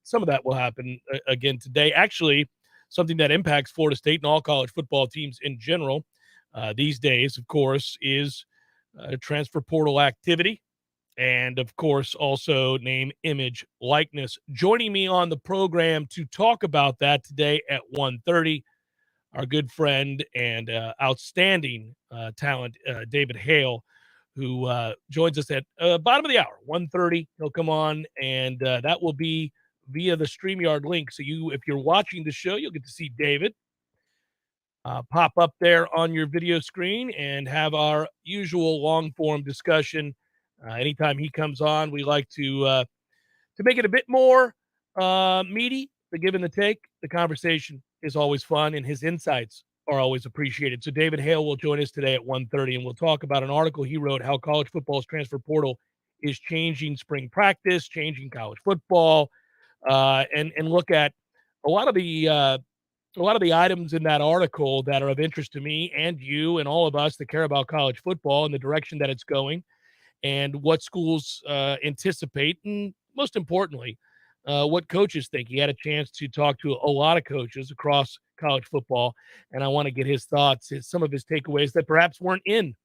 some of that will happen again today. Actually, something that impacts Florida State and all college football teams in general these days, of course, is transfer portal activity. And, of course, also name, image, likeness. Joining me on the program to talk about that today at 1:30, our good friend and outstanding talent, David Hale, who joins us at bottom of the hour, 1:30. He'll come on, and that will be via the StreamYard link. So if you're watching the show, you'll get to see David pop up there on your video screen and have our usual long-form discussion. Anytime he comes on, we like to make it a bit more meaty, the give and the take. The conversation is always fun, and his insights are always appreciated. So David Hale will join us today at 1:30, and we'll talk about an article he wrote, how college football's transfer portal is changing spring practice, changing college football, and look at a lot of the items in that article that are of interest to me and you and all of us that care about college football and the direction that it's going and what schools anticipate, and most importantly, what coaches think. He had a chance to talk to a lot of coaches across college football, and I want to get his thoughts, some of his takeaways that perhaps weren't in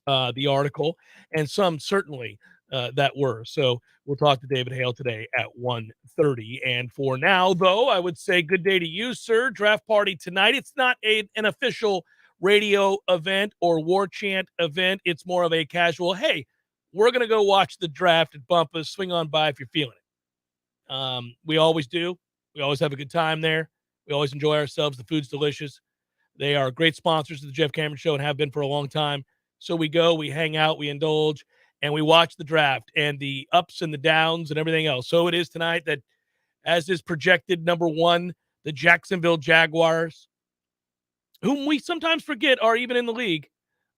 the article, and some certainly that were. So we'll talk to David Hale today at 1:30. And for now, though, I would say good day to you, sir. Draft party tonight. It's not an official radio event or Warchant event. It's more of a casual, hey, we're going to go watch the draft at Bumpus. Swing on by if you're feeling it. We always do. We always have a good time there. We always enjoy ourselves. The food's delicious. They are great sponsors of the Jeff Cameron Show and have been for a long time. So we go, we hang out, we indulge, and we watch the draft and the ups and the downs and everything else. So it is tonight that, as is projected, number one, the Jacksonville Jaguars, whom we sometimes forget are even in the league.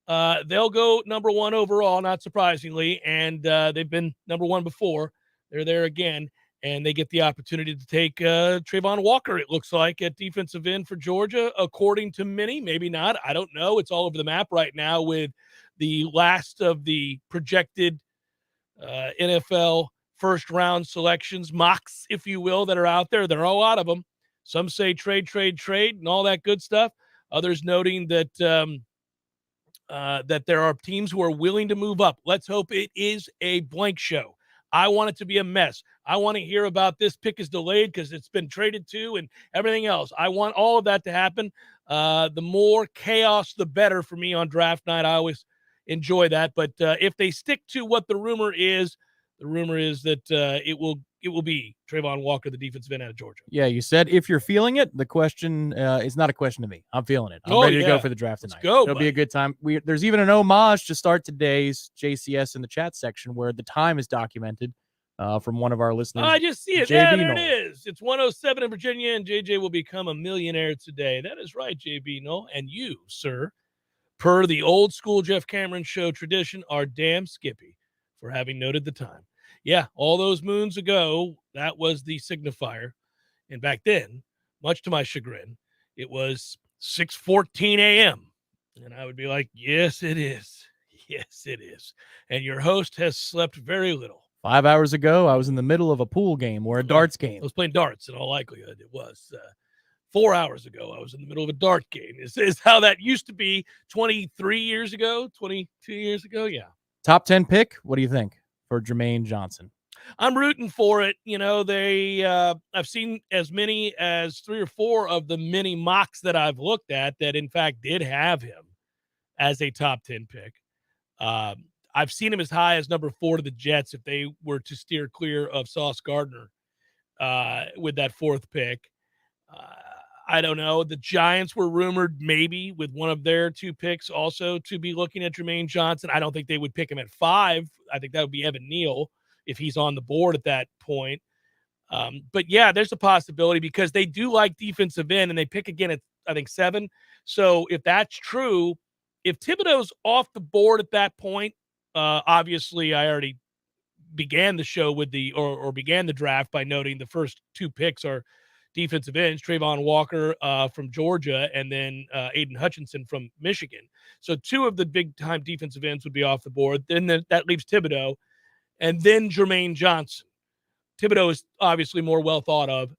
They'll go number one overall, not surprisingly, and they've been number one before. They're there again, and they get the opportunity to take Trayvon Walker, it looks like, at defensive end for Georgia, according to many. Maybe not. I don't know. It's all over the map right now with the last of the projected NFL first-round selections, mocks, if you will, that are out there. There are a lot of them. Some say trade, and all that good stuff. Others noting that that there are teams who are willing to move up. Let's hope it is a blank show. I want it to be a mess. I want to hear about this pick is delayed because it's been traded to and everything else. I want all of that to happen. The more chaos, the better for me on draft night. I always enjoy that. But if they stick to what the rumor is that it will be Trayvon Walker, the defensive end out of Georgia. Yeah, you said if you're feeling it. The question is not a question to me. I'm feeling it. I'm ready to go for the draft tonight. Let's go. It'll be a good time. There's even an homage to start today's JCS in the chat section where the time is documented from one of our listeners. I just see it. Yeah, there it is. It's 1:07 in Virginia, and JJ will become a millionaire today. That is right, JB Noel. And you, sir, per the old school Jeff Cameron Show tradition, are damn skippy for having noted the time. Yeah, all those moons ago, that was the signifier. And back then, much to my chagrin, it was 6:14 a.m. And I would be like, yes, it is. Yes, it is. And your host has slept very little. 5 hours ago, I was in the middle of a pool game or a darts game. I was playing darts in all likelihood. It was 4 hours ago. I was in the middle of a dart game. Is how that used to be 23 years ago, 22 years ago. Yeah. Top 10 pick. What do you think for Jermaine Johnson? I'm rooting for it. You know, I've seen as many as 3 or 4 of the many mocks that I've looked at that in fact did have him as a top 10 pick. I've seen him as high as number 4 to the Jets if they were to steer clear of Sauce Gardner with that 4th pick. I don't know. The Giants were rumored maybe with one of their 2 picks also to be looking at Jermaine Johnson. I don't think they would pick him at 5. I think that would be Evan Neal if he's on the board at that point. But yeah, there's a possibility because they do like defensive end and they pick again at, I think, 7. So if that's true, if Thibodeau's off the board at that point, obviously I already began the show with or began the draft by noting the first 2 picks are defensive ends, Trayvon Walker from Georgia and then Aiden Hutchinson from Michigan. So 2 of the big-time defensive ends would be off the board. Then that leaves Thibodeau and then Jermaine Johnson. Thibodeau is obviously more well thought of,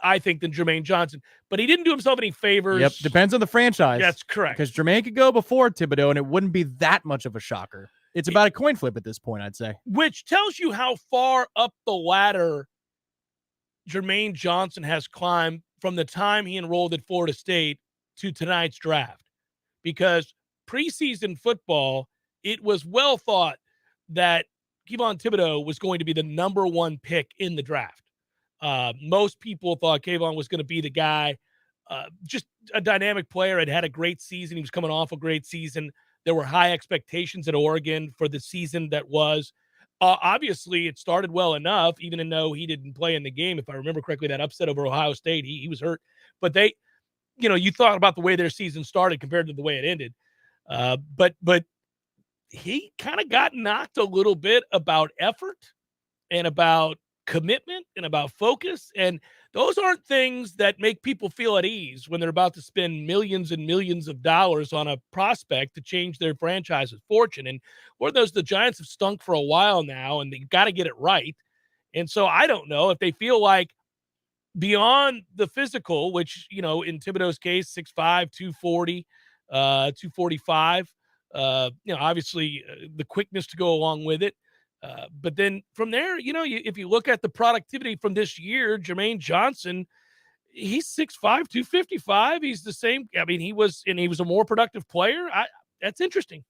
I think, than Jermaine Johnson. But he didn't do himself any favors. Yep, depends on the franchise. That's correct. Because Jermaine could go before Thibodeau, and it wouldn't be that much of a shocker. It's about a coin flip at this point, I'd say. Which tells you how far up the ladder Jermaine Johnson has climbed from the time he enrolled at Florida State to tonight's draft. Because preseason football, it was well thought that Kayvon Thibodeau was going to be the number one pick in the draft. Most people thought Kayvon was going to be the guy, just a dynamic player, had a great season. He was coming off a great season. There were high expectations at Oregon for the season that was. Obviously, it started well enough, even though he didn't play in the game. If I remember correctly, that upset over Ohio State, he was hurt. But they, you thought about the way their season started compared to the way it ended. But he kind of got knocked a little bit about effort and about commitment and about focus. And those aren't things that make people feel at ease when they're about to spend millions and millions of dollars on a prospect to change their franchise's fortune. And the Giants have stunk for a while now, and they've got to get it right. And so I don't know if they feel like beyond the physical, which, in Thibodeau's case, 6'5", 240, 245, obviously the quickness to go along with it. But then from there, if you look at the productivity from this year, Jermaine Johnson, he's 6'5", 255. He's the same. I mean, he was a more productive player. That's interesting.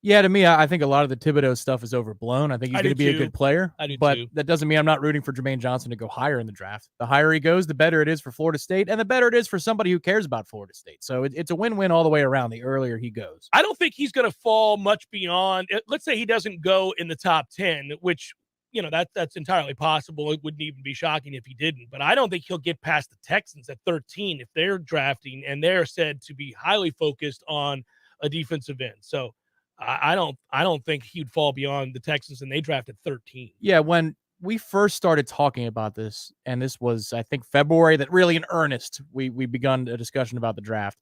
Yeah, to me, I think a lot of the Thibodeau stuff is overblown. I think he's going to be a good player. I do but too. That doesn't mean I'm not rooting for Jermaine Johnson to go higher in the draft. The higher he goes, the better it is for Florida State, and the better it is for somebody who cares about Florida State. So it's a win-win all the way around the earlier he goes. I don't think he's going to fall much beyond. Let's say he doesn't go in the top 10, which, that's entirely possible. It wouldn't even be shocking if he didn't. But I don't think he'll get past the Texans at 13 if they're drafting, and they're said to be highly focused on a defensive end. So I don't think he'd fall beyond the Texans, and they drafted 13. Yeah, when we first started talking about this, and this was, I think, February, that really in earnest we begun a discussion about the draft.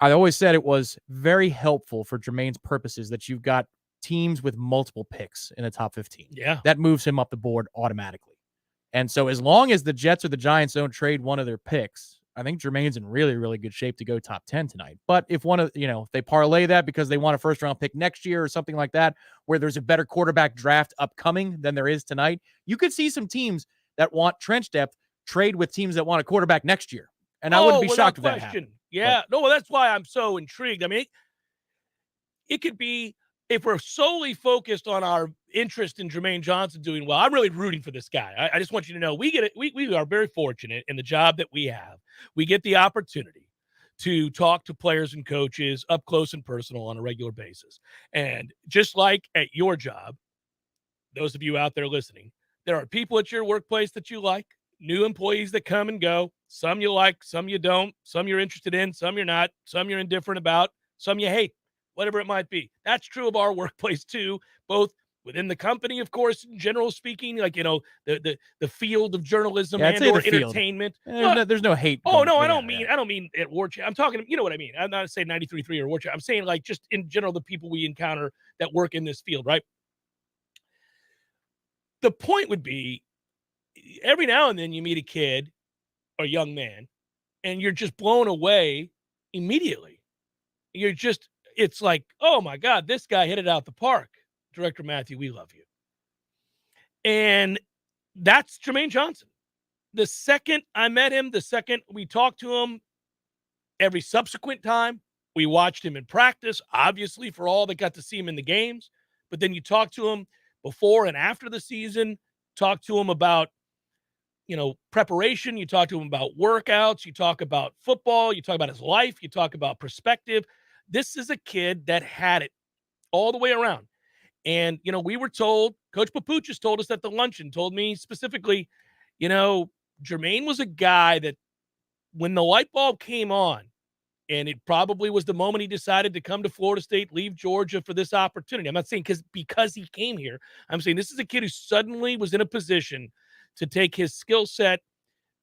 I always said it was very helpful for Jermaine's purposes that you've got teams with multiple picks in the top 15. Yeah. That moves him up the board automatically. And so as long as the Jets or the Giants don't trade one of their picks, I think Jermaine's in really, really good shape to go top 10 tonight. But if if they parlay that because they want a first-round pick next year or something like that, where there's a better quarterback draft upcoming than there is tonight, you could see some teams that want trench depth trade with teams that want a quarterback next year. And I wouldn't be shocked if that happened. Yeah. But, no, that's why I'm so intrigued. I mean, it could be, if we're solely focused on our interest in Jermaine Johnson doing well, I'm really rooting for this guy. I just want you to know we are very fortunate in the job that we have. We get the opportunity to talk to players and coaches up close and personal on a regular basis. And just like at your job, those of you out there listening, there are people at your workplace that you like, new employees that come and go. Some you like, some you don't, some you're interested in, some you're not, some you're indifferent about, some you hate. Whatever it might be. That's true of our workplace too, both within the company, of course, in general speaking, like, the field of journalism and or entertainment. There's no hate. Oh, no, I don't mean at Warchant. I'm talking, you know what I mean? I'm not saying 93.3 or Warchant. I'm saying, like, just in general, the people we encounter that work in this field, right? The point would be, every now and then you meet a kid or young man, and you're just blown away immediately. It's like, oh my God, this guy hit it out the park. Director Matthew, we love you. And that's Jermaine Johnson. The second I met him, the second we talked to him, every subsequent time, we watched him in practice, obviously, for all that got to see him in the games. But then you talk to him before and after the season, talk to him about, preparation. You talk to him about workouts. You talk about football. You talk about his life. You talk about perspective. This is a kid that had it all the way around. And, we were told, Coach Papuchis told us at the luncheon, told me specifically, Jermaine was a guy that when the light bulb came on, and it probably was the moment he decided to come to Florida State, leave Georgia for this opportunity. I'm not saying because he came here. I'm saying this is a kid who suddenly was in a position to take his skill set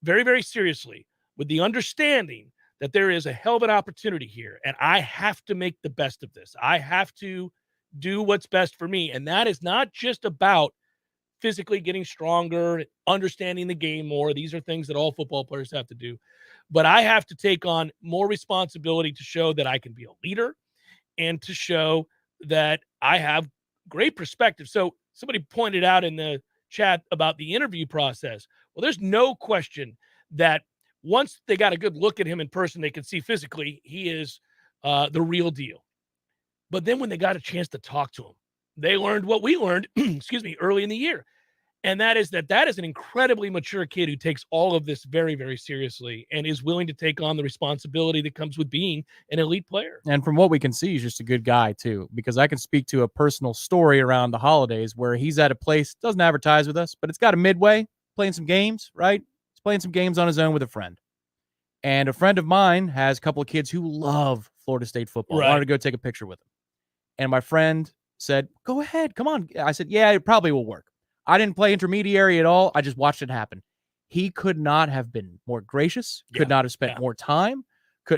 very, very seriously, with the understanding that there is a hell of an opportunity here, and I have to make the best of this. I have to do what's best for me, and that is not just about physically getting stronger, understanding the game more. These are things that all football players have to do. But I have to take on more responsibility to show that I can be a leader and to show that I have great perspective. So somebody pointed out in the chat about the interview process. Well, there's no question that once they got a good look at him in person, they could see physically he is the real deal. But then when they got a chance to talk to him, they learned what we learned, early in the year. And that is an incredibly mature kid who takes all of this very, very seriously and is willing to take on the responsibility that comes with being an elite player. And from what we can see, he's just a good guy too, because I can speak to a personal story around the holidays where he's at a place, doesn't advertise with us, but it's got a midway, playing some games, right? He's playing some games on his own with a friend. And a friend of mine has a couple of kids who love Florida State football. Right. I wanted to go take a picture with him. And my friend said, go ahead, come on. I said, yeah, it probably will work. I didn't play intermediary at all. I just watched it happen. He could not have been more gracious, could not have spent more time.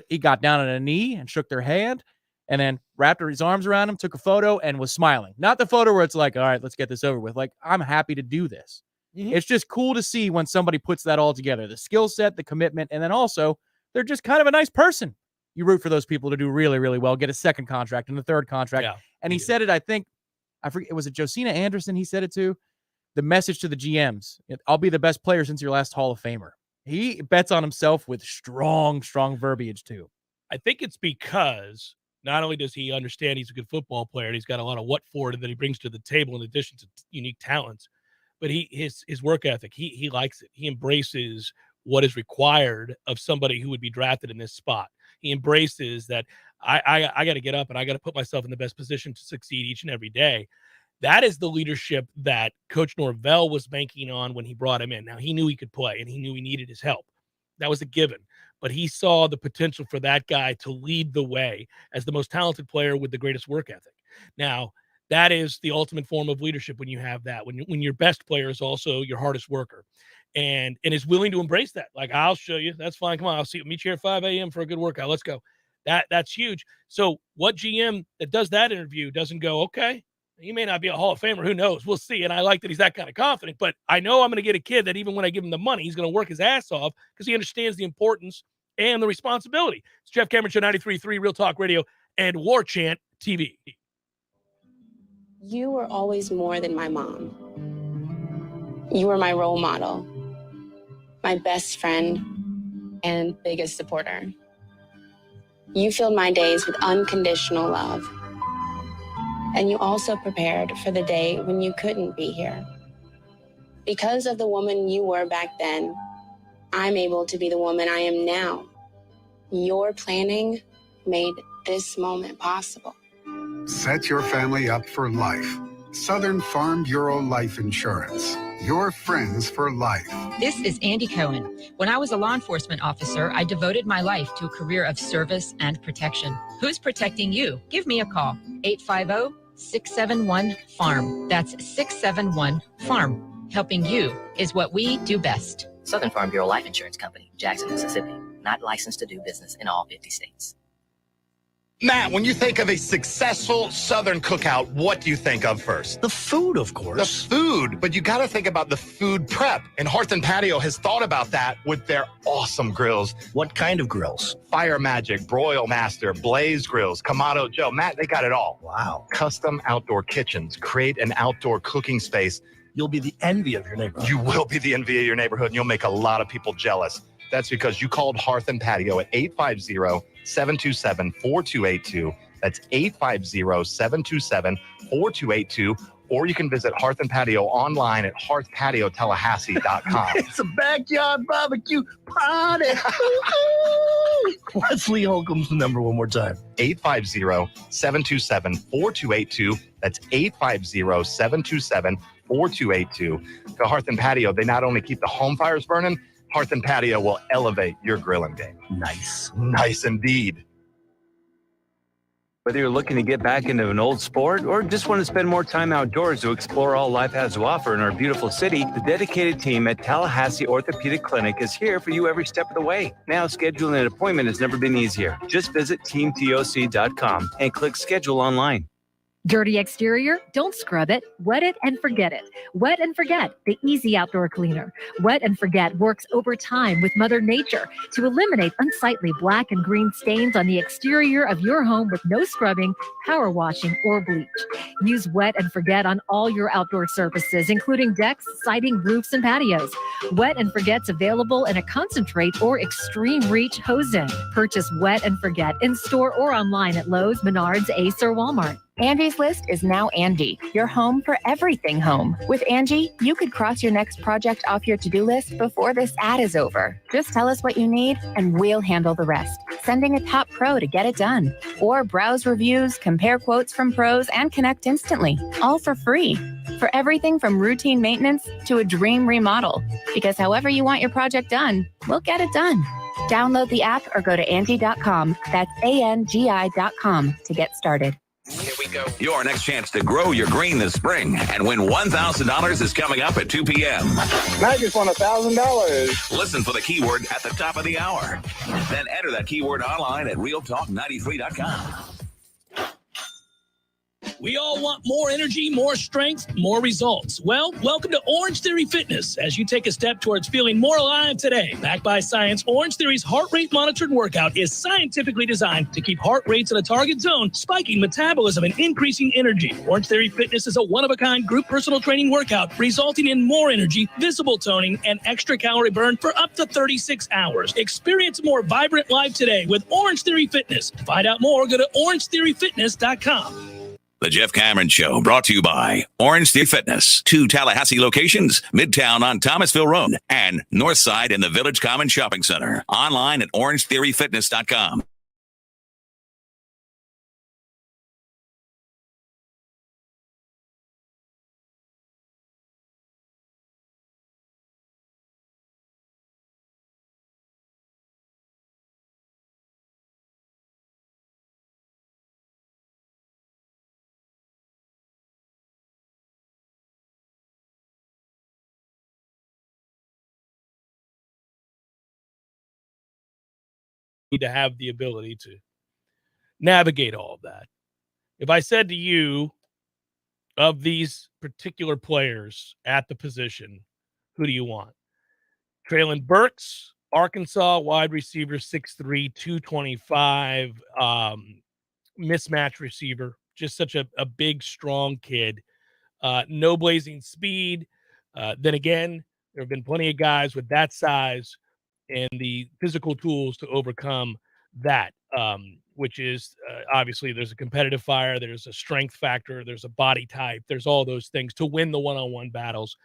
He got down on a knee and shook their hand and then wrapped his arms around him, took a photo and was smiling. Not the photo where it's like, all right, let's get this over with. Like, I'm happy to do this. Mm-hmm. It's just cool to see when somebody puts that all together, the skill set, the commitment, and then also they're just kind of a nice person. You root for those people to do really, really well, get a second contract and a third contract. Yeah. And he said it, I forget, was it Josina Anderson he said it to? The message to the GMs, I'll be the best player since your last Hall of Famer. He bets on himself with strong, strong verbiage too. I think it's because not only does he understand he's a good football player, and he's got a lot of what for it that he brings to the table in addition to unique talents, but his work ethic, he likes it. He embraces what is required of somebody who would be drafted in this spot. He embraces that I got to get up and I got to put myself in the best position to succeed each and every day. That is the leadership that Coach Norvell was banking on when he brought him in. Now, he knew he could play, and he knew he needed his help. That was a given. But he saw the potential for that guy to lead the way as the most talented player with the greatest work ethic. Now, that is the ultimate form of leadership when you have that, when your best player is also your hardest worker and is willing to embrace that. Like, I'll show you. That's fine. Come on, I'll meet you here at 5 a.m. for a good workout. Let's go. That's huge. So what GM that does that interview doesn't go, okay, he may not be a Hall of Famer. Who knows? We'll see. And I like that he's that kind of confident. But I know I'm going to get a kid that even when I give him the money, he's going to work his ass off because he understands the importance and the responsibility. It's Jeff Cameron Show, 93.3 Real Talk Radio and Warchant TV. You were always more than my mom. You were my role model, my best friend, and biggest supporter. You filled my days with unconditional love. And you also prepared for the day when you couldn't be here. Because of the woman you were back then, I'm able to be the woman I am now. Your planning made this moment possible. Set your family up for life. Southern Farm Bureau Life Insurance. Your friends for life. This is Andy Cohen. When I was a law enforcement officer, I devoted my life to a career of service and protection. Who's protecting you? Give me a call. 850-671-FARM. That's 671-FARM. Helping you is what we do best. Southern Farm Bureau Life Insurance Company, Jackson, Mississippi. Not licensed to do business in all 50 states. Matt, when you think of a successful Southern cookout, what do you think of first? The food, of course. The food, but you got to think about the food prep. And Hearth and Patio has thought about that with their awesome grills. What kind of grills? Fire Magic, Broil Master, Blaze Grills, Kamado Joe. Matt, they got it all. Wow. Custom outdoor kitchens. Create an outdoor cooking space. You'll be the envy of your neighborhood. You will be the envy of your neighborhood, and you'll make a lot of people jealous. That's because you called Hearth and Patio at 850-727-4282. That's 850-727-4282. Or you can visit Hearth and Patio online at hearthpatiotallahassee.com. It's a backyard barbecue party. What's Lee Holcomb's number one more time? 850-727-4282. That's 850-727-4282. To Hearth and Patio, they not only keep the home fires burning, Hearth and Patio will elevate your grilling game. Nice. Nice indeed. Whether you're looking to get back into an old sport or just want to spend more time outdoors to explore all life has to offer in our beautiful city, the dedicated team at Tallahassee Orthopedic Clinic is here for you every step of the way. Now, scheduling an appointment has never been easier. Just visit teamtoc.com and click schedule online. Dirty exterior? Don't scrub it. Wet it and forget it. Wet and Forget, the easy outdoor cleaner. Wet and Forget works over time with Mother Nature to eliminate unsightly black and green stains on the exterior of your home with no scrubbing, power washing, or bleach. Use Wet and Forget on all your outdoor surfaces, including decks, siding, roofs, and patios. Wet and Forget's available in a concentrate or extreme reach hose-in. Purchase Wet and Forget in store or online at Lowe's, Menards, Ace, or Walmart. Angie's List is now Angie, your home for everything home. With Angie, you could cross your next project off your to-do list before this ad is over. Just tell us what you need, and we'll handle the rest. Sending a top pro to get it done. Or browse reviews, compare quotes from pros, and connect instantly. All for free. For everything from routine maintenance to a dream remodel. Because however you want your project done, we'll get it done. Download the app or go to Angie.com. That's ANGI.com to get started. Here we go. Your next chance to grow your green this spring and win $1,000 is coming up at 2 p.m. I just won $1,000. Listen for the keyword at the top of the hour. Then enter that keyword online at realtalk93.com. We all want more energy, more strength, more results. Well, welcome to Orange Theory Fitness as you take a step towards feeling more alive today. Backed by science, Orange Theory's heart rate monitored workout is scientifically designed to keep heart rates in a target zone, spiking metabolism and increasing energy. Orange Theory Fitness is a one-of-a-kind group personal training workout resulting in more energy, visible toning, and extra calorie burn for up to 36 hours. Experience a more vibrant life today with Orange Theory Fitness. To find out more, go to orangetheoryfitness.com. The Jeff Cameron Show, brought to you by Orange Theory Fitness. 2 Tallahassee locations, Midtown on Thomasville Road and Northside in the Village Common Shopping Center. Online at orangetheoryfitness.com. To have the ability to navigate all of that. If I said to you, of these particular players at the position, who do you want? Traylon Burks, Arkansas wide receiver, 6'3", 225, mismatch receiver, just such a big, strong kid. No blazing speed. Then again, there have been plenty of guys with that size and the physical tools to overcome that, which is obviously there's a competitive fire, there's a strength factor, there's a body type, there's all those things to win the one-on-one battles,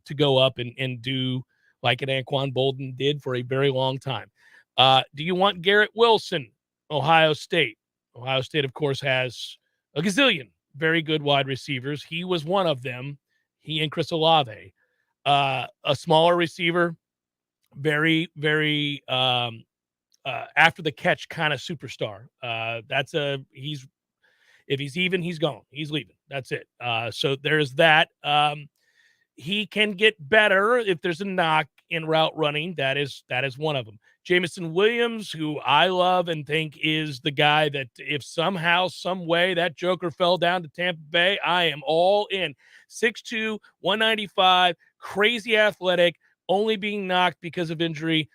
to go up and do like an Anquan Bolden did for a very long time. Do you want Garrett Wilson, Ohio State? Ohio State, of course, has a gazillion very good wide receivers. He was one of them, he and Chris Olave. A smaller receiver, very, very after the catch kind of superstar. If he's even, he's gone. He's leaving. That's it. So there's that. He can get better if there's a knock in route running. That is one of them. Jameson Williams, who I love and think is the guy that if somehow, some way that joker fell down to Tampa Bay, I am all in. 6'2", 195, crazy athletic, only being knocked because of injury,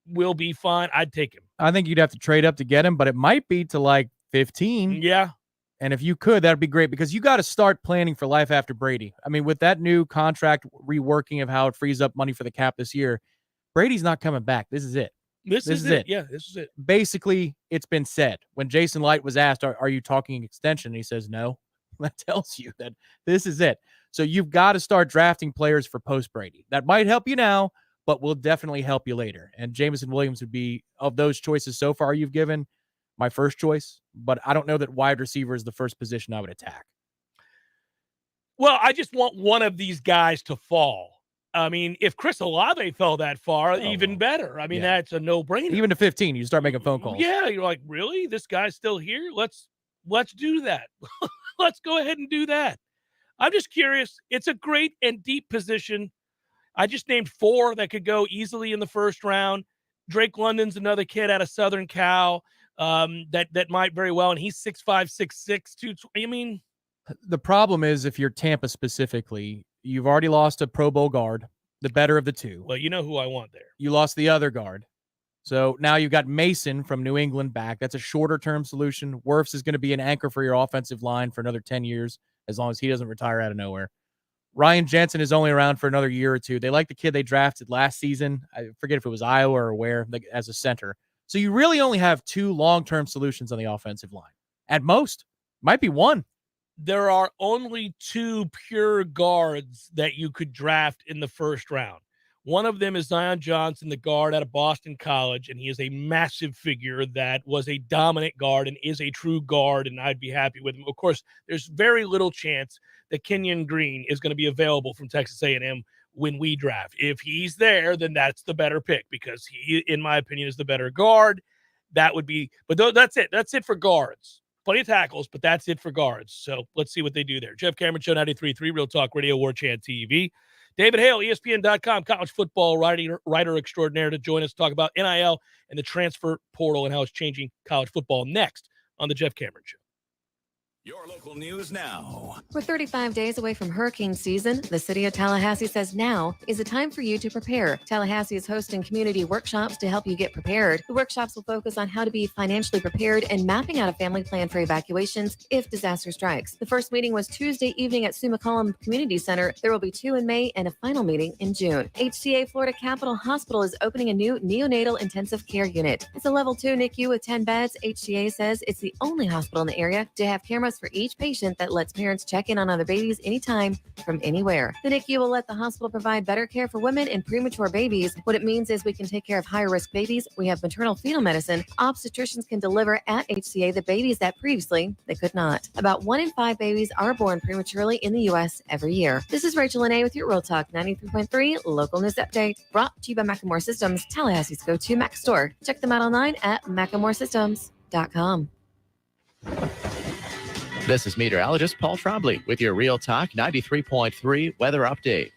will be fine. I'd take him. I think you'd have to trade up to get him, but it might be to like 15. Yeah. And if you could, that'd be great because you got to start planning for life after Brady. I mean, with that new contract reworking of how it frees up money for the cap this year, Brady's not coming back. This is it. This is it. Yeah, this is it. Basically, it's been said. When Jason Light was asked, are you talking extension? He says, no. That tells you that this is it. So you've got to start drafting players for post-Brady. That might help you now, but will definitely help you later. And Jameson Williams would be, of those choices so far you've given, my first choice. But I don't know that wide receiver is the first position I would attack. Well, I just want one of these guys to fall. I mean, if Chris Olave fell that far, even better. I mean, that's a no-brainer. Even to 15, you start making phone calls. Yeah, you're like, really? This guy's still here? Let's do that. Let's go ahead and do that. I'm just curious. It's a great and deep position. I just named 4 that could go easily in the first round. Drake London's another kid out of Southern Cal that might very well, and he's 6'5", 6'6", 220. I mean, The problem is if you're Tampa specifically, you've already lost a Pro Bowl guard, the better of the two. Well, you know who I want there. You lost the other guard. So now you've got Mason from New England back. That's a shorter-term solution. Wirfs is going to be an anchor for your offensive line for another 10 years, as long as he doesn't retire out of nowhere. Ryan Jensen is only around for another year or two. They like the kid they drafted last season. I forget if it was Iowa or where, as a center. So you really only have two long-term solutions on the offensive line. At most, might be one. There are only two pure guards that you could draft in the first round. One of them is Zion Johnson, the guard out of Boston College, and he is a massive figure that was a dominant guard and is a true guard, and I'd be happy with him. Of course, there's very little chance that Kenyon Green is going to be available from Texas A&M when we draft. If he's there, then that's the better pick because he, in my opinion, is the better guard. That would be – but that's it. That's it for guards. Plenty of tackles, but that's it for guards. So let's see what they do there. Jeff Cameron Show, 93.3, Real Talk Radio, Warchant TV. David Hale, ESPN.com, college football writer extraordinaire, to join us to talk about NIL and the transfer portal and how it's changing college football next on the Jeff Cameron Show. Your local news now. We're 35 days away from hurricane season. The city of Tallahassee says now is the time for you to prepare. Tallahassee is hosting community workshops to help you get prepared. The workshops will focus on how to be financially prepared and mapping out a family plan for evacuations if disaster strikes. The first meeting was Tuesday evening at Sue McCollum Community Center. There will be two in May and a final meeting in June. HCA Florida Capitol Hospital is opening a new neonatal intensive care unit. It's a level 2 NICU with 10 beds. HCA says it's the only hospital in the area to have cameras for each patient that lets parents check in on other babies anytime from anywhere. The NICU will let the hospital provide better care for women and premature babies. What it means is we can take care of higher-risk babies. We have maternal fetal medicine. Obstetricians can deliver at HCA the babies that previously they could not. About 1 in 5 babies are born prematurely in the U.S. every year. This is Rachel Lene with your Real Talk 93.3 local news update, brought to you by Macklemore Systems, Tallahassee's go-to Mac store. Check them out online at MacklemoreSystems.com. This is meteorologist Paul Trombley with your Real Talk 93.3 weather update.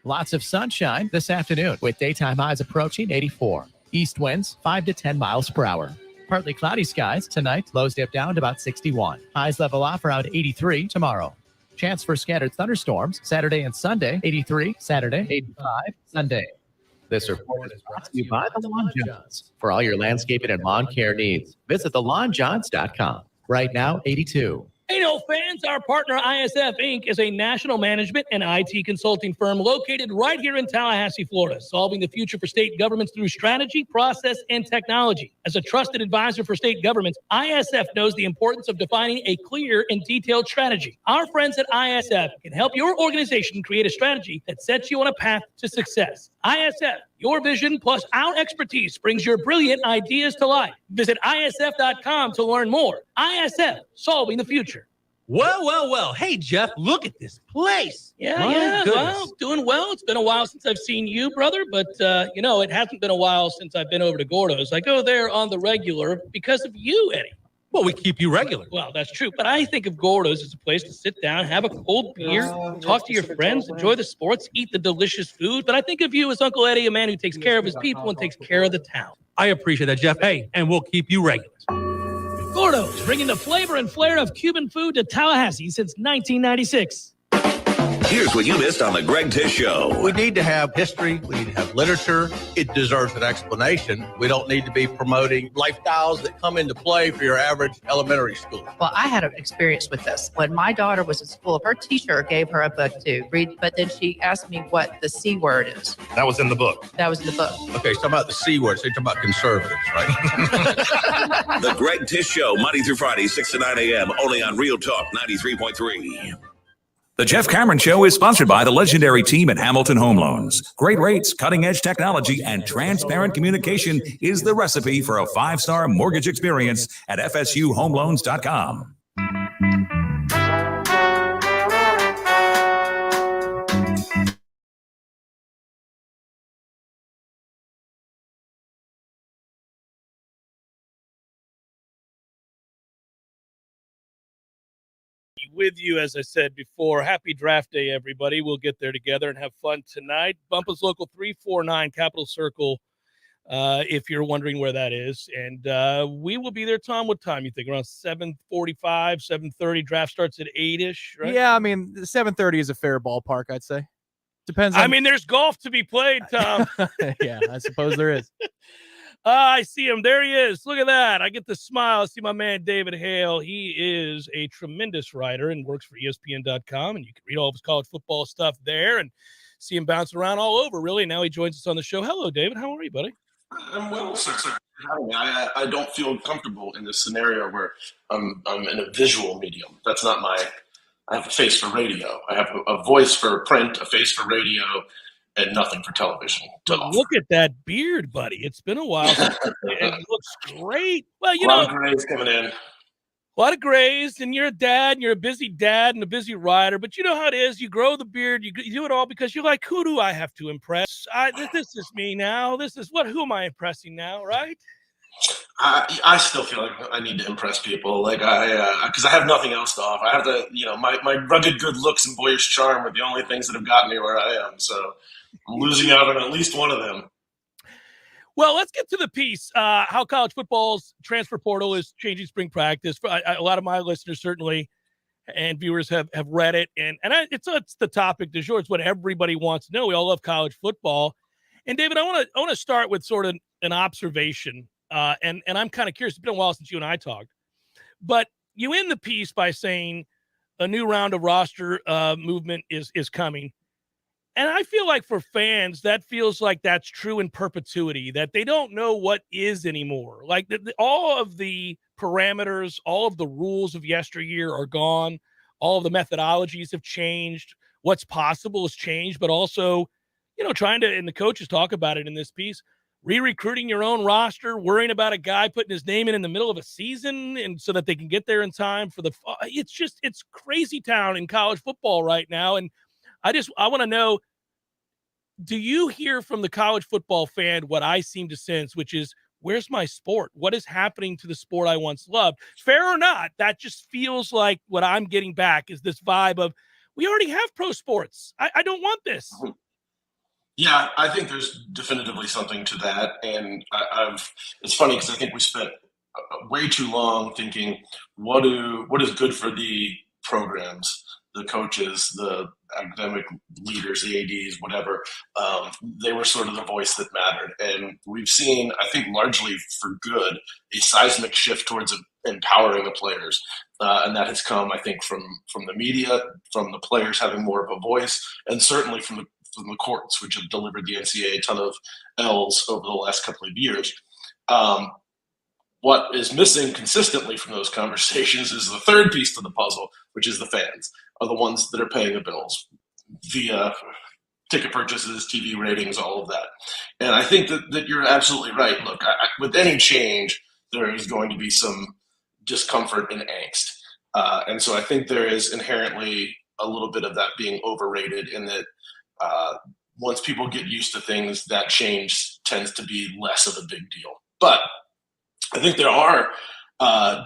Lots of sunshine this afternoon with daytime highs approaching 84. East winds 5 to 10 miles per hour. Partly cloudy skies tonight. Lows dip down to about 61. Highs level off around 83 tomorrow. Chance for scattered thunderstorms Saturday and Sunday. 83 Saturday, 85 Sunday. This report is brought to you by the Lawn Johns. For all your landscaping and lawn care needs, visit thelawnjohns.com. Right now, 82. Hey, no fans, our partner ISF Inc. is a national management and IT consulting firm located right here in Tallahassee, Florida, solving the future for state governments through strategy, process, and technology. As a trusted advisor for state governments, ISF knows the importance of defining a clear and detailed strategy. Our friends at ISF can help your organization create a strategy that sets you on a path to success. ISF, your vision plus our expertise brings your brilliant ideas to life. Visit ISF.com to learn more. ISF, solving the future. Well. Hey, Jeff, look at this place. Yeah. Well, doing well. It's been a while since I've seen you, brother, but, it hasn't been a while since I've been over to Gordo's. I go there on the regular because of you, Eddie. Well, we keep you regular. Well, that's true, but I think of Gordo's as a place to sit down, have a cold beer, talk to your friends, enjoy the sports, eat the delicious food. But I think of you as Uncle Eddie, a man who takes care of his people and takes care of the town. I appreciate that, Jeff. Hey, and we'll keep you regular. Gordo's, bringing the flavor and flair of Cuban food to Tallahassee since 1996. Here's what you missed on the Greg Tish Show. We need to have history. We need to have literature. It deserves an explanation. We don't need to be promoting lifestyles that come into play for your average elementary school. Well, I had an experience with this. When my daughter was in school, her teacher gave her a book to read, but then she asked me what the C word is. That was in the book. That was in the book. Okay, so about the C word, so you're talking about conservatives, right? The Greg Tish Show, Monday through Friday, 6 to 9 a.m., only on Real Talk 93.3. The Jeff Cameron Show is sponsored by the legendary team at Hamilton Home Loans. Great rates, cutting-edge technology, and transparent communication is the recipe for a 5-star mortgage experience at FSUHomeLoans.com. With you, as I said before. Happy draft day, everybody. We'll get there together and have fun tonight. Bumpa's Local 349 Capital Circle if you're wondering where that is. And we will be there, Tom. What time you think? Around 7:45, 7:30. Draft starts at 8-ish, right? Yeah, I mean, 7:30 is a fair ballpark, I'd say. Depends on... I mean, there's golf to be played, Tom. Yeah, I suppose there is. I see him. There he is. Look at that. I get the smile. I see my man, David Hale. He is a tremendous writer and works for ESPN.com, and you can read all of his college football stuff there and see him bouncing around all over, really. Now he joins us on the show. Hello, David. How are you, buddy? I'm well, sir. I don't feel comfortable in this scenario where I'm in a visual medium. That's not my... I have a face for radio. I have a voice for print, a face for radio, and nothing for television. Look at that beard, buddy. It's been a while. It looks great. Well, a lot of grays coming in. A lot of grays, and you're a dad, and you're a busy dad and a busy writer. But you know how it is. You grow the beard. You do it all because you're like, who do I have to impress? This is me now. Who am I impressing now, right? I still feel like I need to impress people. Like because I have nothing else to offer. I have to, my rugged good looks and boyish charm are the only things that have gotten me where I am. So I'm losing out on at least one of them. Well, let's get to the piece. How college football's transfer portal is changing spring practice. A lot of my listeners certainly and viewers have read it, and it's the topic du jour. It's what everybody wants to know. We all love college football. And David, I want to start with sort of an observation. And I'm kind of curious. It's been a while since you and I talked, but you end the piece by saying a new round of roster movement is coming. And I feel like for fans, that feels like that's true in perpetuity, that they don't know what is anymore. Like all of the parameters, all of the rules of yesteryear are gone. All of the methodologies have changed. What's possible has changed, but also, trying to, and the coaches talk about it in this piece, re-recruiting your own roster, worrying about a guy putting his name in the middle of a season and so that they can get there in time for it's crazy town in college football right now. And I want to know, do you hear from the college football fan what I seem to sense, which is, where's my sport? What is happening to the sport I once loved? Fair or not, that just feels like what I'm getting back is this vibe of, we already have pro sports. I don't want this. Yeah, I think there's definitively something to that. And it's funny because I think we spent way too long thinking, what is good for the programs, the coaches, the academic leaders, the ADs, whatever. They were sort of the voice that mattered. And we've seen, I think largely for good, a seismic shift towards empowering the players. And that has come, I think, from the media, from the players having more of a voice, and certainly from the courts, which have delivered the NCAA a ton of L's over the last couple of years. What is missing consistently from those conversations is the third piece to the puzzle, which is the fans, are the ones that are paying the bills via ticket purchases, TV ratings, all of that. And I think that you're absolutely right. Look, with any change, there is going to be some discomfort and angst. And so I think there is inherently a little bit of that being overrated in that once people get used to things, that change tends to be less of a big deal. But I think there are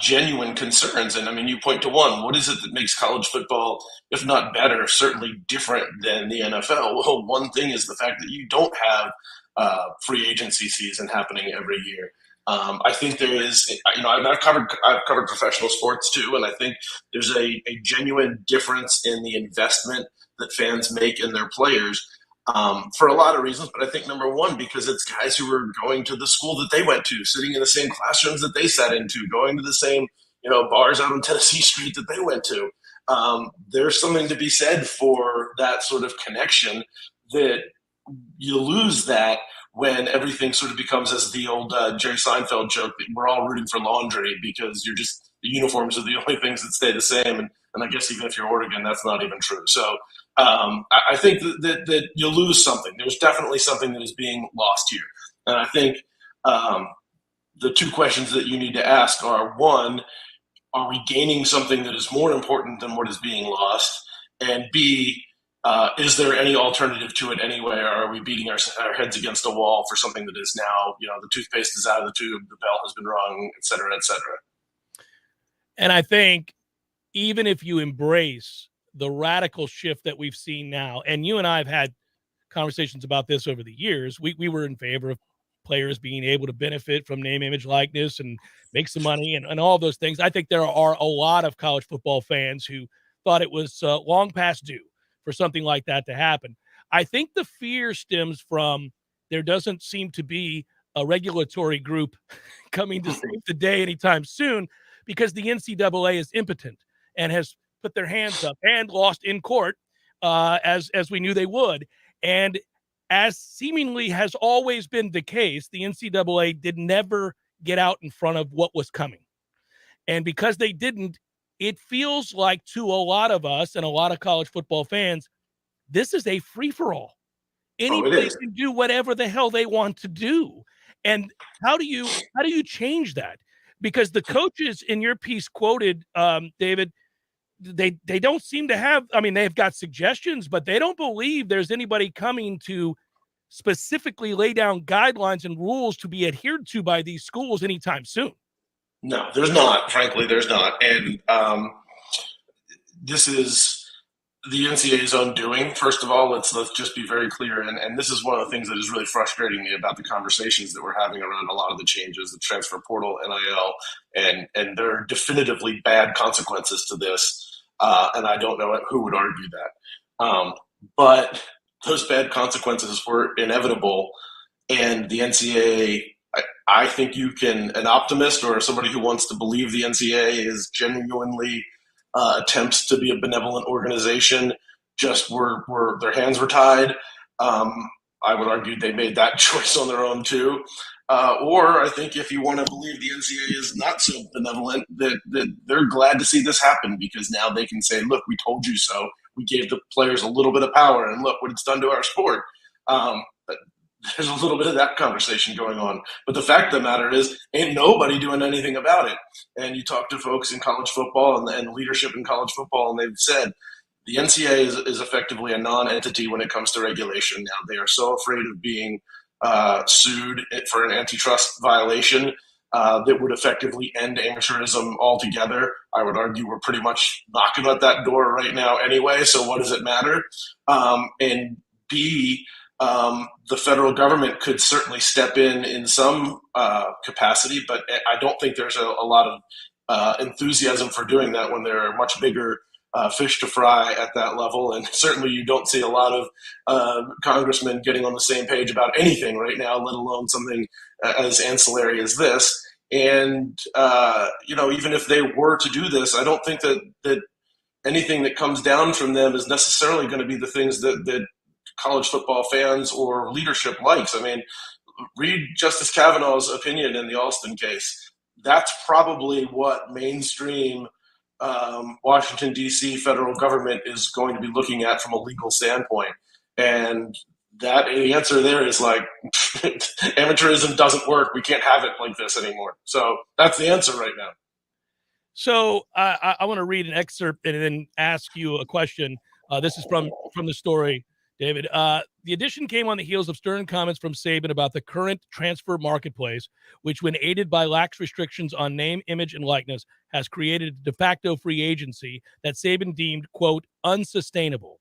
genuine concerns. And I mean, you point to one. What is it that makes college football, if not better, certainly different than the NFL? Well, one thing is the fact that you don't have free agency season happening every year. I think there is, I've covered professional sports too, and I think there's a genuine difference in the investment that fans make in their players for a lot of reasons. But I think number one, because it's guys who are going to the school that they went to, sitting in the same classrooms that they sat into, going to the same, bars out on Tennessee Street that they went to. There's something to be said for that sort of connection that you lose that when everything sort of becomes, as the old Jerry Seinfeld joke, that we're all rooting for laundry because the uniforms are the only things that stay the same. And I guess even if you're Oregon, that's not even true. So I think that you lose something. There's definitely something that is being lost here. And I think the two questions that you need to ask are, one, are we gaining something that is more important than what is being lost? And B, is there any alternative to it anywhere? Or are we beating our heads against a wall for something that is now, the toothpaste is out of the tube, the bell has been rung, et cetera, et cetera. And I think even if you embrace the radical shift that we've seen now, and you and I have had conversations about this over the years, we were in favor of players being able to benefit from name, image, likeness and make some money and all those things. I think there are a lot of college football fans who thought it was long past due for something like that to happen. I think the fear stems from there doesn't seem to be a regulatory group coming to save the day anytime soon, because the NCAA is impotent and has put their hands up and lost in court as we knew they would. And as seemingly has always been the case, the NCAA did never get out in front of what was coming. And because they didn't, it feels like to a lot of us and a lot of college football fans, this is a free-for-all. Anybody can do whatever the hell they want to do. And how do you change that? Because the coaches in your piece quoted, David, they don't seem to have, I mean, they've got suggestions, but they don't believe there's anybody coming to specifically lay down guidelines and rules to be adhered to by these schools anytime soon. No, there's not. Frankly, there's not. And this is the NCAA's own doing. First of all, let's just be very clear. And this is one of the things that is really frustrating me about the conversations that we're having around a lot of the changes, the transfer portal, NIL, and there are definitively bad consequences to this. And I don't know who would argue that. But those bad consequences were inevitable. And the NCAA, I think you can, an optimist or somebody who wants to believe the NCAA is genuinely attempts to be a benevolent organization, just were their hands were tied. I would argue they made that choice on their own too. Or I think if you want to believe the NCAA is not so benevolent, that they're glad to see this happen, because now they can say, look, we told you so. We gave the players a little bit of power, and look what it's done to our sport. There's a little bit of that conversation going on. But the fact of the matter is, ain't nobody doing anything about it. And you talk to folks in college football and leadership in college football, and they've said the NCAA is effectively a non-entity when it comes to regulation now. They are so afraid of being sued for an antitrust violation that would effectively end amateurism altogether. I would argue we're pretty much knocking at that door right now anyway, so what does it matter? And B, the federal government could certainly step in some capacity, but I don't think there's a lot of enthusiasm for doing that when there are much bigger fish to fry at that level. And certainly you don't see a lot of congressmen getting on the same page about anything right now, let alone something as ancillary as this. And, even if they were to do this, I don't think that anything that comes down from them is necessarily going to be the things that college football fans or leadership likes. I mean, read Justice Kavanaugh's opinion in the Alston case. That's probably what mainstream Washington, D.C. federal government is going to be looking at from a legal standpoint. And that the answer there is like, amateurism doesn't work. We can't have it like this anymore. So that's the answer right now. So I want to read an excerpt and then ask you a question. This is from the story, David. The addition came on the heels of stern comments from Saban about the current transfer marketplace, which, when aided by lax restrictions on name, image, and likeness, has created a de facto free agency that Saban deemed, quote, unsustainable.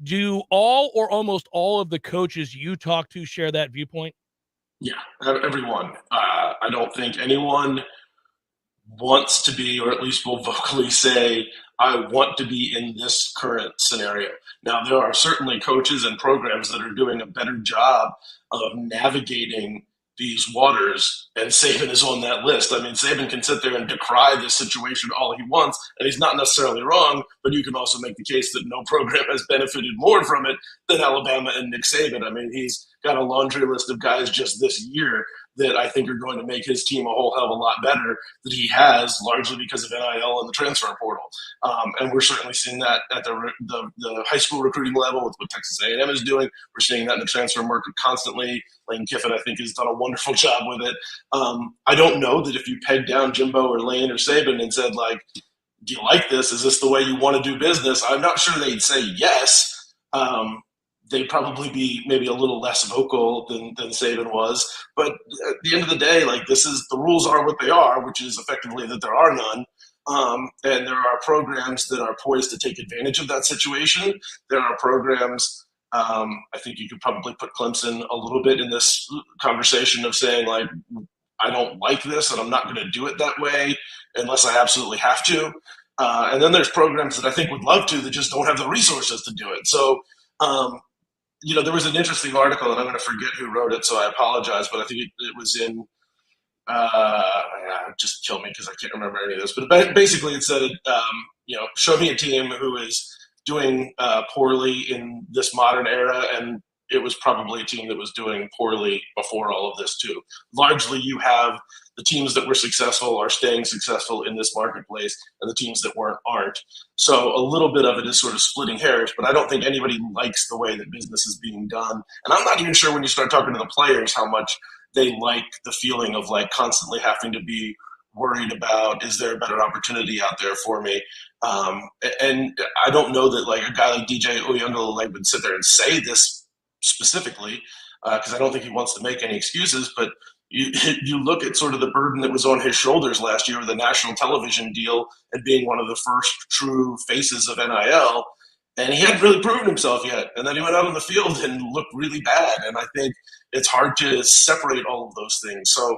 Do all or almost all of the coaches you talk to share that viewpoint? Yeah, everyone. I don't think anyone wants to be, or at least will vocally say, I want to be in this current scenario. Now, there are certainly coaches and programs that are doing a better job of navigating these waters, and Saban is on that list. I mean, Saban can sit there and decry this situation all he wants, and he's not necessarily wrong, but you can also make the case that no program has benefited more from it than Alabama and Nick Saban. I mean, he's got a laundry list of guys just this year that I think are going to make his team a whole hell of a lot better that he has, largely because of NIL and the transfer portal. And we're certainly seeing that at the high school recruiting level with what Texas A&M is doing. We're seeing that in the transfer market constantly. Lane Kiffin, I think, has done a wonderful job with it. I don't know that if you pegged down Jimbo or Lane or Saban and said, like, do you like this? Is this the way you want to do business? I'm not sure they'd say yes. They'd probably be maybe a little less vocal than Saban was. But at the end of the day, like, the rules are what they are, which is effectively that there are none. And there are programs that are poised to take advantage of that situation. There are programs I think you could probably put Clemson a little bit in this conversation of saying, like, I don't like this and I'm not going to do it that way unless I absolutely have to. And then there's programs that I think would love to that just don't have the resources to do it. So, there was an interesting article, and I'm going to forget who wrote it, so I apologize, but I think it was in just kill me because I can't remember any of this. But basically it said, show me a team who is doing poorly in this modern era, and it was probably a team that was doing poorly before all of this too. Largely, you have the teams that were successful are staying successful in this marketplace, and the teams that weren't aren't. So a little bit of it is sort of splitting hairs, but I don't think anybody likes the way that business is being done. And I'm not even sure when you start talking to the players how much they like the feeling of like constantly having to be worried about, is there a better opportunity out there for me? And I don't know that like a guy like DJ Uyunglele would sit there and say this specifically, because I don't think he wants to make any excuses, but you look at sort of the burden that was on his shoulders last year with the national television deal and being one of the first true faces of NIL, and he hadn't really proven himself yet. And then he went out on the field and looked really bad. And I think it's hard to separate all of those things. So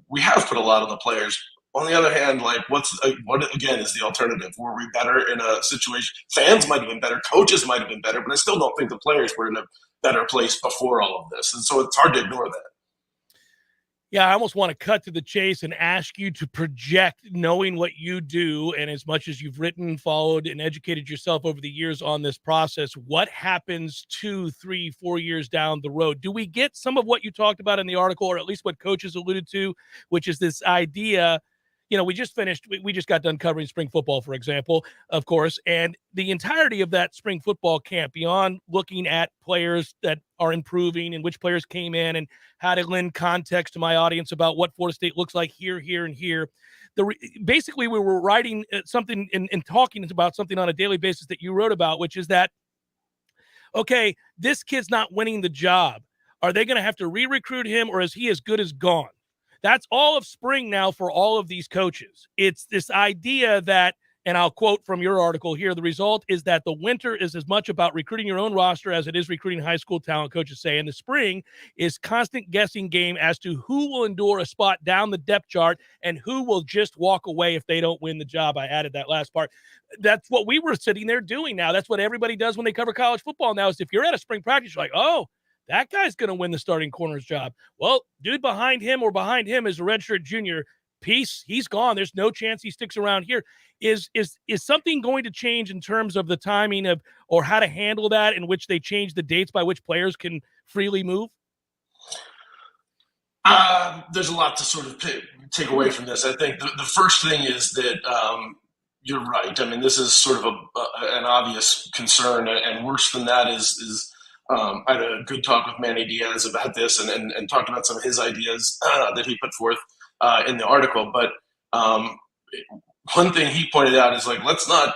we have put a lot on the players. On the other hand, like what again is the alternative? Were we better in a situation? Fans might have been better, coaches might have been better, but I still don't think the players were in a better place before all of this. And so it's hard to ignore that. Yeah, I almost want to cut to the chase and ask you to project, knowing what you do and as much as you've written, followed, and educated yourself over the years on this process, what happens 2, 3, 4 years down the road? Do we get some of what you talked about in the article, or at least what coaches alluded to, which is this idea? We just got done covering spring football, for example, of course, and the entirety of that spring football camp, beyond looking at players that are improving and which players came in and how to lend context to my audience about what Florida State looks like here, and here. Basically, we were writing something and talking about something on a daily basis that you wrote about, which is that, okay, this kid's not winning the job. Are they going to have to re-recruit him, or is he as good as gone? That's all of spring now for all of these coaches. It's this idea that, and I'll quote from your article here, the result is that the winter is as much about recruiting your own roster as it is recruiting high school talent, coaches say. And the spring is constant guessing game as to who will endure a spot down the depth chart and who will just walk away if they don't win the job. I added that last part. That's what we were sitting there doing now. That's what everybody does when they cover college football now, is if you're at a spring practice, you're like, oh, that guy's going to win the starting corner's job. Well, dude behind him is a redshirt junior. Peace. He's gone. There's no chance he sticks around here. Is something going to change in terms of the timing of, or how to handle that, in which they change the dates by which players can freely move? There's a lot to sort of take away from this. I think the first thing is that you're right. I mean, this is sort of an obvious concern, and worse than that is I had a good talk with Manny Diaz about this and talked about some of his ideas that he put forth in the article. But one thing he pointed out is, like, let's not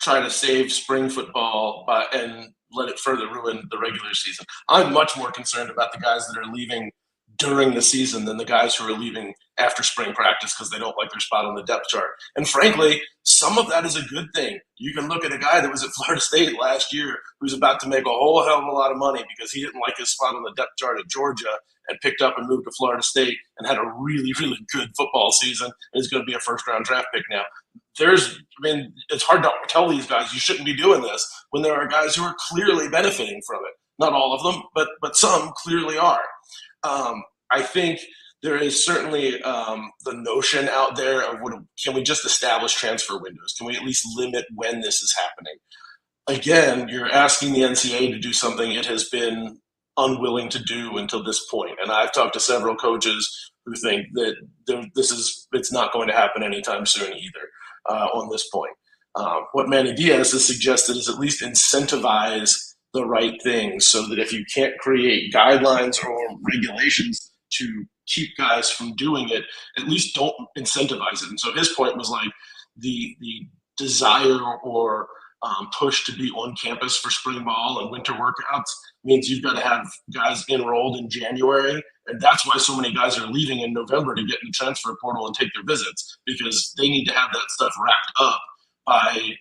try to save spring football and let it further ruin the regular season. I'm much more concerned about the guys that are leaving during the season than the guys who are leaving after spring practice because they don't like their spot on the depth chart. And frankly, some of that is a good thing. You can look at a guy that was at Florida State last year who's about to make a whole hell of a lot of money because he didn't like his spot on the depth chart at Georgia and picked up and moved to Florida State and had a really, really good football season and is going to be a first-round draft pick now. It's hard to tell these guys you shouldn't be doing this when there are guys who are clearly benefiting from it. Not all of them, but some clearly are. I think there is certainly the notion out there of can we just establish transfer windows? Can we at least limit when this is happening? Again, you're asking the NCAA to do something it has been unwilling to do until this point. And I've talked to several coaches who think that it's not going to happen anytime soon either on this point. What Manny Diaz has suggested is at least incentivize the right things so that if you can't create guidelines or regulations to keep guys from doing it, at least don't incentivize it. And so his point was like the desire or push to be on campus for spring ball and winter workouts means you've got to have guys enrolled in January. And that's why so many guys are leaving in November to get in the transfer portal and take their visits, because they need to have that stuff wrapped up by,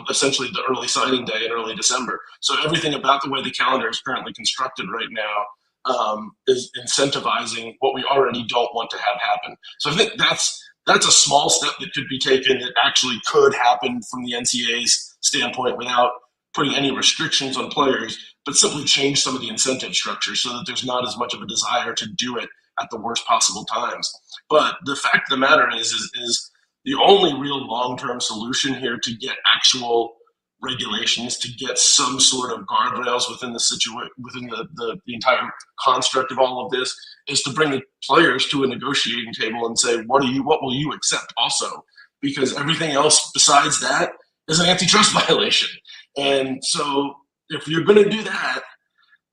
essentially the early signing day in early December. So everything about the way the calendar is currently constructed right now is incentivizing what we already don't want to have happen. So I think that's a small step that could be taken that actually could happen from the NCAA's standpoint without putting any restrictions on players, but simply change some of the incentive structure so that there's not as much of a desire to do it at the worst possible times. But the fact of the matter is the only real long-term solution here to get actual regulations, to get some sort of guardrails within the entire construct of all of this, is to bring the players to a negotiating table and say, what will you accept also? Because everything else besides that is an antitrust violation. And so if you're going to do that,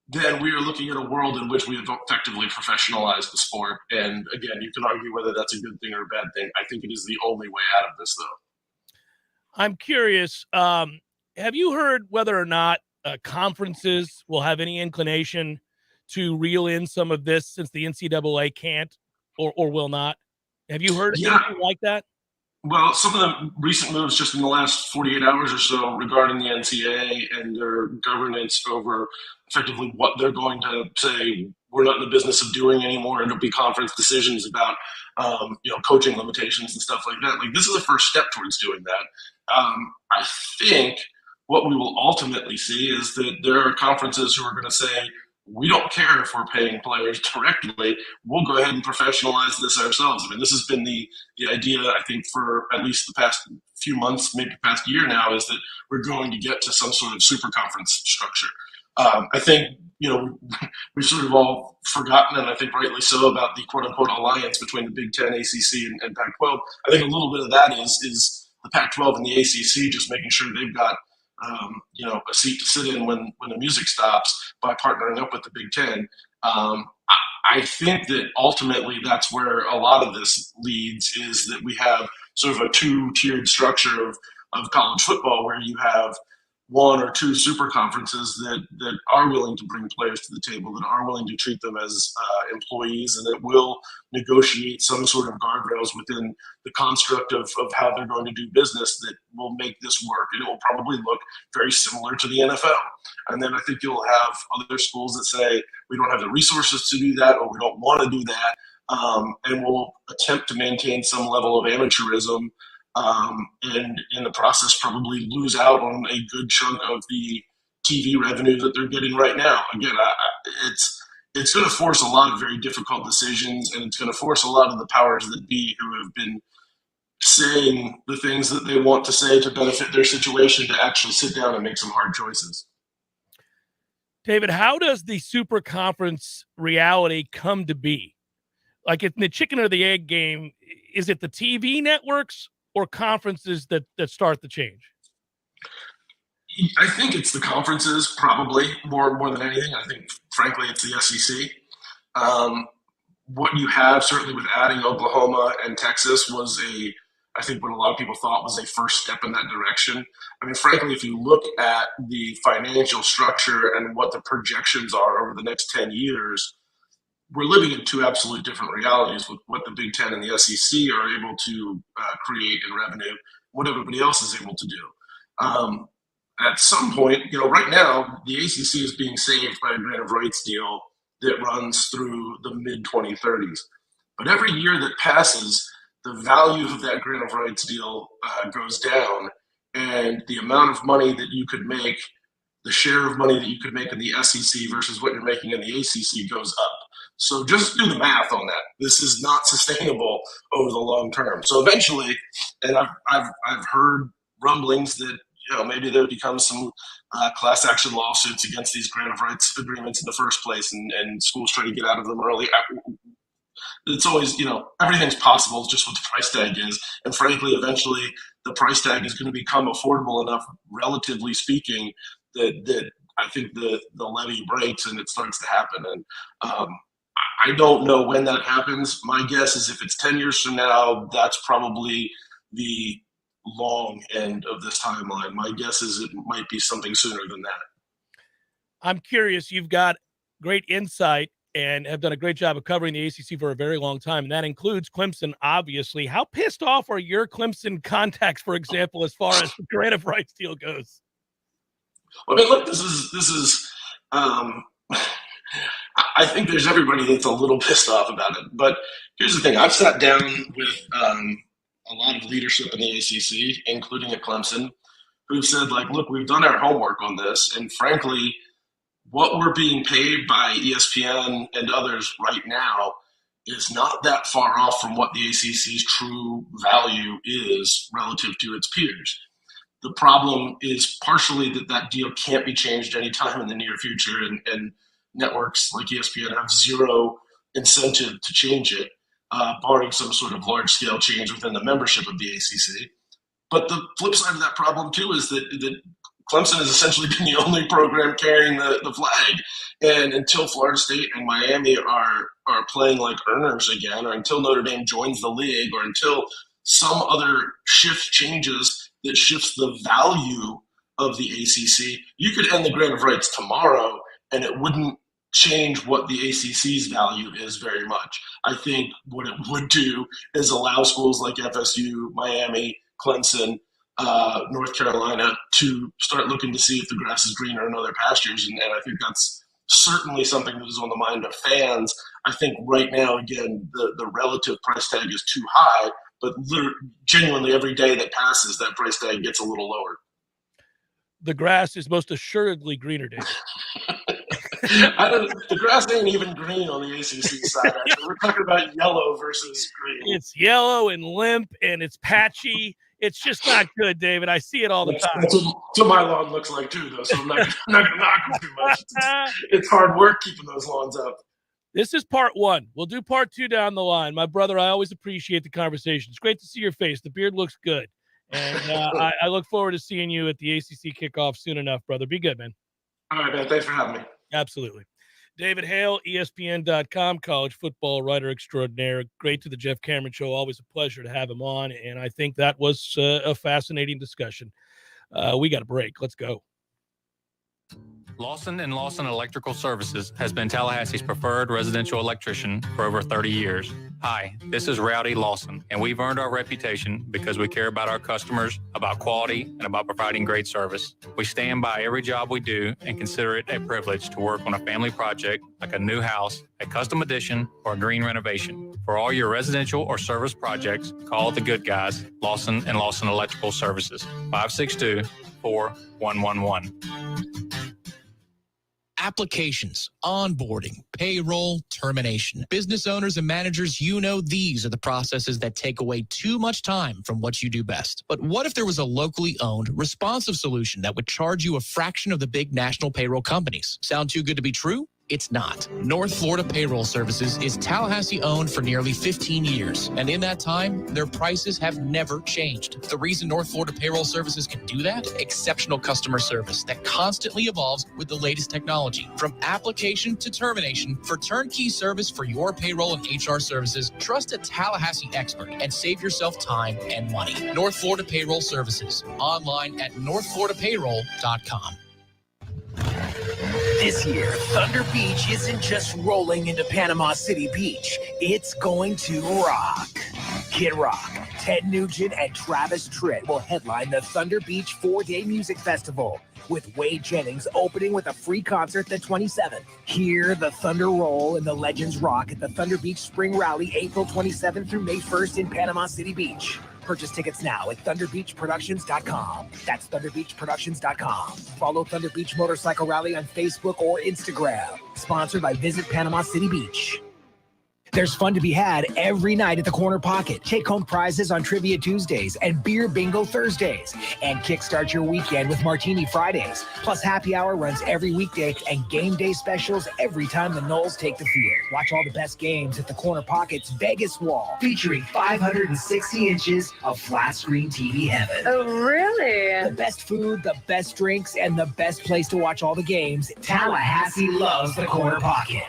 then we are looking at a world in which we have effectively professionalized the sport. And again, you can argue whether that's a good thing or a bad thing. I think it is the only way out of this, though. I'm curious, have you heard whether or not conferences will have any inclination to reel in some of this since the NCAA can't or will not? Have you heard anything like that? Well, some of the recent moves just in the last 48 hours or so regarding the NCAA and their governance over effectively what they're going to say we're not in the business of doing anymore, and it'll be conference decisions about coaching limitations and stuff like that. Like, this is the first step towards doing that. I think what we will ultimately see is that there are conferences who are going to say, we don't care if we're paying players directly. We'll go ahead and professionalize this ourselves. I mean, this has been the idea, I think, for at least the past few months, maybe past year now, is that we're going to get to some sort of super conference structure. I think, we've sort of all forgotten, and I think rightly so, about the quote-unquote alliance between the Big Ten, ACC, and Pac-12. I think a little bit of that is the Pac-12 and the ACC just making sure they've got a seat to sit in when the music stops by partnering up with the Big Ten. I think that ultimately that's where a lot of this leads, is that we have sort of a two-tiered structure of college football where you have one or two super conferences that are willing to bring players to the table, that are willing to treat them as employees, and that will negotiate some sort of guardrails within the construct of how they're going to do business that will make this work. And it will probably look very similar to the NFL. And then I think you'll have other schools that say, we don't have the resources to do that, or we don't want to do that, and we'll attempt to maintain some level of amateurism, and in the process probably lose out on a good chunk of the TV revenue that they're getting right now. Again, it's going to force a lot of very difficult decisions, and it's going to force a lot of the powers that be who have been saying the things that they want to say to benefit their situation to actually sit down and make some hard choices. David, how does the super conference reality come to be? Like, in the chicken or the egg game, is it the TV networks or conferences that start the change? I think it's the conferences, probably more than anything. I think, frankly, it's the SEC. What you have, certainly with adding Oklahoma and Texas, was I think what a lot of people thought was a first step in that direction. I mean, frankly, if you look at the financial structure and what the projections are over the next 10 years, we're living in two absolute different realities with what the Big Ten and the SEC are able to create in revenue, what everybody else is able to do. At some point, right now, the ACC is being saved by a grant of rights deal that runs through the mid-2030s. But every year that passes, the value of that grant of rights deal goes down, and the amount of money that you could make, the share of money that you could make in the SEC versus what you're making in the ACC goes up. So just do the math on that. This is not sustainable over the long term. So eventually, and I've heard rumblings that maybe there becomes some class action lawsuits against these grant of rights agreements in the first place, and schools try to get out of them early. It's always, everything's possible. It's just what the price tag is. And frankly, eventually the price tag is going to become affordable enough, relatively speaking, that I think the levee breaks and it starts to happen. And I don't know when that happens. My guess is if it's 10 years from now, that's probably the long end of this timeline. My guess is it might be something sooner than that. I'm curious, you've got great insight and have done a great job of covering the ACC for a very long time, and that includes Clemson, obviously. How pissed off are your Clemson contacts, for example, as far as the creative rights deal goes? Well, I mean, look, this is I think there's everybody that's a little pissed off about it. But here's the thing. I've sat down with a lot of leadership in the ACC, including at Clemson, who've said, like, look, we've done our homework on this, and frankly, what we're being paid by ESPN and others right now is not that far off from what the ACC's true value is relative to its peers. The problem is partially that deal can't be changed anytime in the near future, and networks like ESPN have zero incentive to change it, barring some sort of large-scale change within the membership of the ACC. But the flip side of that problem, too, is that Clemson has essentially been the only program carrying the flag. And until Florida State and Miami are playing like earners again, or until Notre Dame joins the league, or until some other shift changes that shifts the value of the ACC, you could end the grant of rights tomorrow, and it wouldn't change what the ACC's value is very much. I think what it would do is allow schools like FSU, Miami, Clemson, North Carolina to start looking to see if the grass is greener in other pastures. And I think that's certainly something that is on the mind of fans. I think right now, again, the relative price tag is too high, but genuinely every day that passes, that price tag gets a little lower. The grass is most assuredly greener, Dave. The grass ain't even green on the ACC side. We're talking about yellow versus green. It's yellow and limp, and it's patchy. It's just not good, David. I see it all the time. That's what my lawn looks like, too, though, so I'm not going to knock them too much. It's hard work keeping those lawns up. This is part one. We'll do part two down the line. My brother, I always appreciate the conversation. It's great to see your face. The beard looks good. And I look forward to seeing you at the ACC kickoff soon enough, brother. Be good, man. All right, man. Thanks for having me. Absolutely. David Hale, ESPN.com, college football writer extraordinaire. Great to the Jeff Cameron Show. Always a pleasure to have him on. And I think that was a fascinating discussion. We got a break. Let's go. Lawson & Lawson Electrical Services has been Tallahassee's preferred residential electrician for over 30 years. Hi, this is Rowdy Lawson, and we've earned our reputation because we care about our customers, about quality, and about providing great service. We stand by every job we do and consider it a privilege to work on a family project like a new house, a custom addition, or a green renovation. For all your residential or service projects, call the good guys, Lawson & Lawson Electrical Services, 562-4111. Applications, onboarding, payroll, termination. Business owners and managers, you know these are the processes that take away too much time from what you do best. But what if there was a locally owned, responsive solution that would charge you a fraction of the big national payroll companies? Sound too good to be true? It's not. North Florida Payroll Services is Tallahassee owned for nearly 15 years. And in that time, their prices have never changed. The reason North Florida Payroll Services can do that? Exceptional customer service that constantly evolves with the latest technology. From application to termination, for turnkey service for your payroll and HR services, trust a Tallahassee expert and save yourself time and money. North Florida Payroll Services. Online at northfloridapayroll.com. This year, Thunder Beach isn't just rolling into Panama City Beach. It's going to rock. Kid Rock, Ted Nugent, and Travis Tritt will headline the Thunder Beach 4-day music festival, with Wade Jennings opening with a free concert the 27th. Hear the Thunder roll and the Legends rock at the Thunder Beach Spring Rally April 27th through May 1st in Panama City Beach. Purchase tickets now at ThunderBeachProductions.com. That's ThunderBeachProductions.com. Follow Thunder Beach Motorcycle Rally on Facebook or Instagram. Sponsored by Visit Panama City Beach. There's fun to be had every night at the Corner Pocket. Take home prizes on Trivia Tuesdays and Beer Bingo Thursdays. And kickstart your weekend with Martini Fridays. Plus happy hour runs every weekday and game day specials every time the Noles take the field. Watch all the best games at the Corner Pocket's Vegas Wall, featuring 560 inches of flat screen TV heaven. Oh, really? The best food, the best drinks, and the best place to watch all the games. Tallahassee loves the Corner Pocket.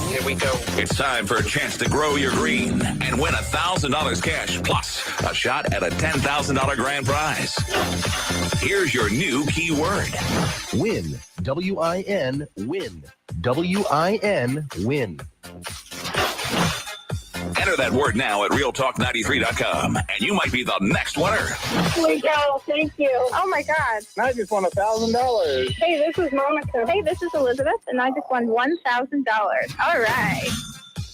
Here we go. It's time for a chance to grow your green and win $1,000 cash plus a shot at a $10,000 grand prize. Here's your new keyword. Win. W-I-N, win. W-I-N, win. Enter that word now at realtalk93.com, and you might be the next winner. Sweet girl, thank you. Oh my God. I just won $1,000. Hey, this is Monica. Hey, this is Elizabeth, and I just won $1,000. All right.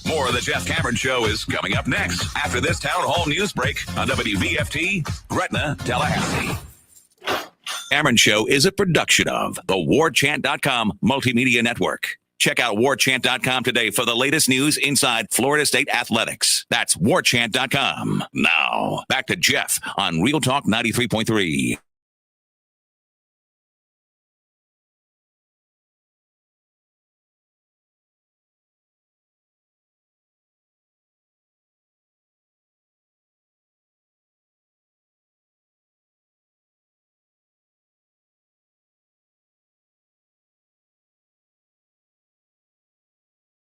More of the Jeff Cameron Show is coming up next after this town hall news break on WVFT, Gretna, Tallahassee. Cameron Show is a production of the Warchant.com Multimedia Network. Check out warchant.com today for the latest news inside Florida State athletics. That's warchant.com. Now, back to Jeff on Real Talk 93.3.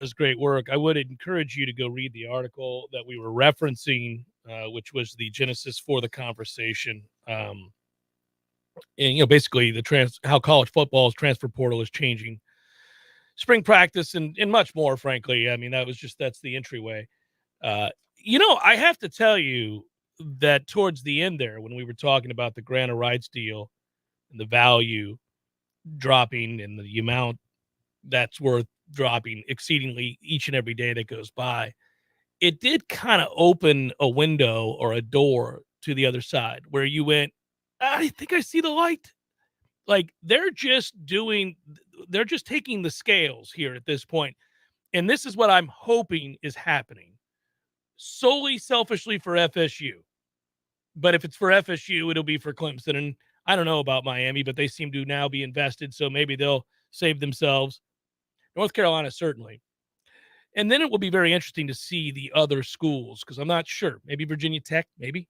Was great work. I would encourage you to go read the article that we were referencing, which was the genesis for the conversation. And basically how college football's transfer portal is changing spring practice and much more, frankly. I mean, that's the entryway. I have to tell you that towards the end there, when we were talking about the grant of rights deal and the value dropping and the amount that's worth dropping exceedingly each and every day that goes by, it did kind of open a window or a door to the other side where you went, I think I see the light. Like they're just taking the scales here at this point. And this is what I'm hoping is happening solely selfishly for FSU. But if it's for FSU, it'll be for Clemson. And I don't know about Miami, but they seem to now be invested. So maybe they'll save themselves. North Carolina, certainly. And then it will be very interesting to see the other schools because I'm not sure. Maybe Virginia Tech, maybe.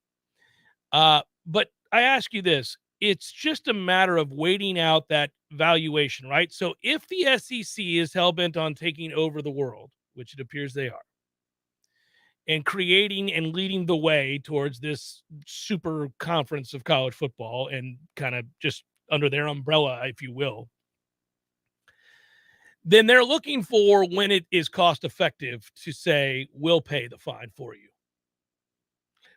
But I ask you this. It's just a matter of waiting out that valuation, right? So if the SEC is hell-bent on taking over the world, which it appears they are, and creating and leading the way towards this super conference of college football and kind of just under their umbrella, if you will, then they're looking for when it is cost effective to say, we'll pay the fine for you.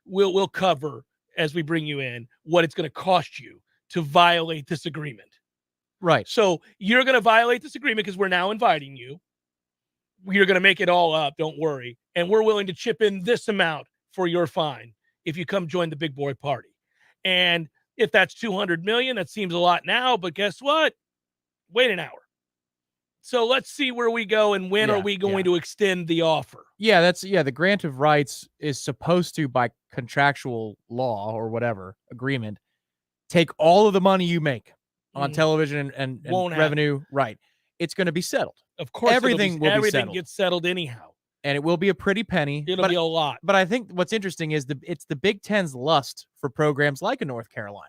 We'll cover as we bring you in what it's going to cost you to violate this agreement. Right. So you're going to violate this agreement because we're now inviting you. You're going to make it all up. Don't worry. And we're willing to chip in this amount for your fine if you come join the big boy party. And if that's $200 million, that seems a lot now, but guess what? Wait an hour. So let's see where we go and when are we going to extend the offer? Yeah, the grant of rights is supposed to, by contractual law or whatever agreement, take all of the money you make on television and revenue. Right. It's going to be settled. Of course, everything gets settled anyhow. And it will be a pretty penny. It'll be a lot. But I think what's interesting is it's the Big Ten's lust for programs like a North Carolina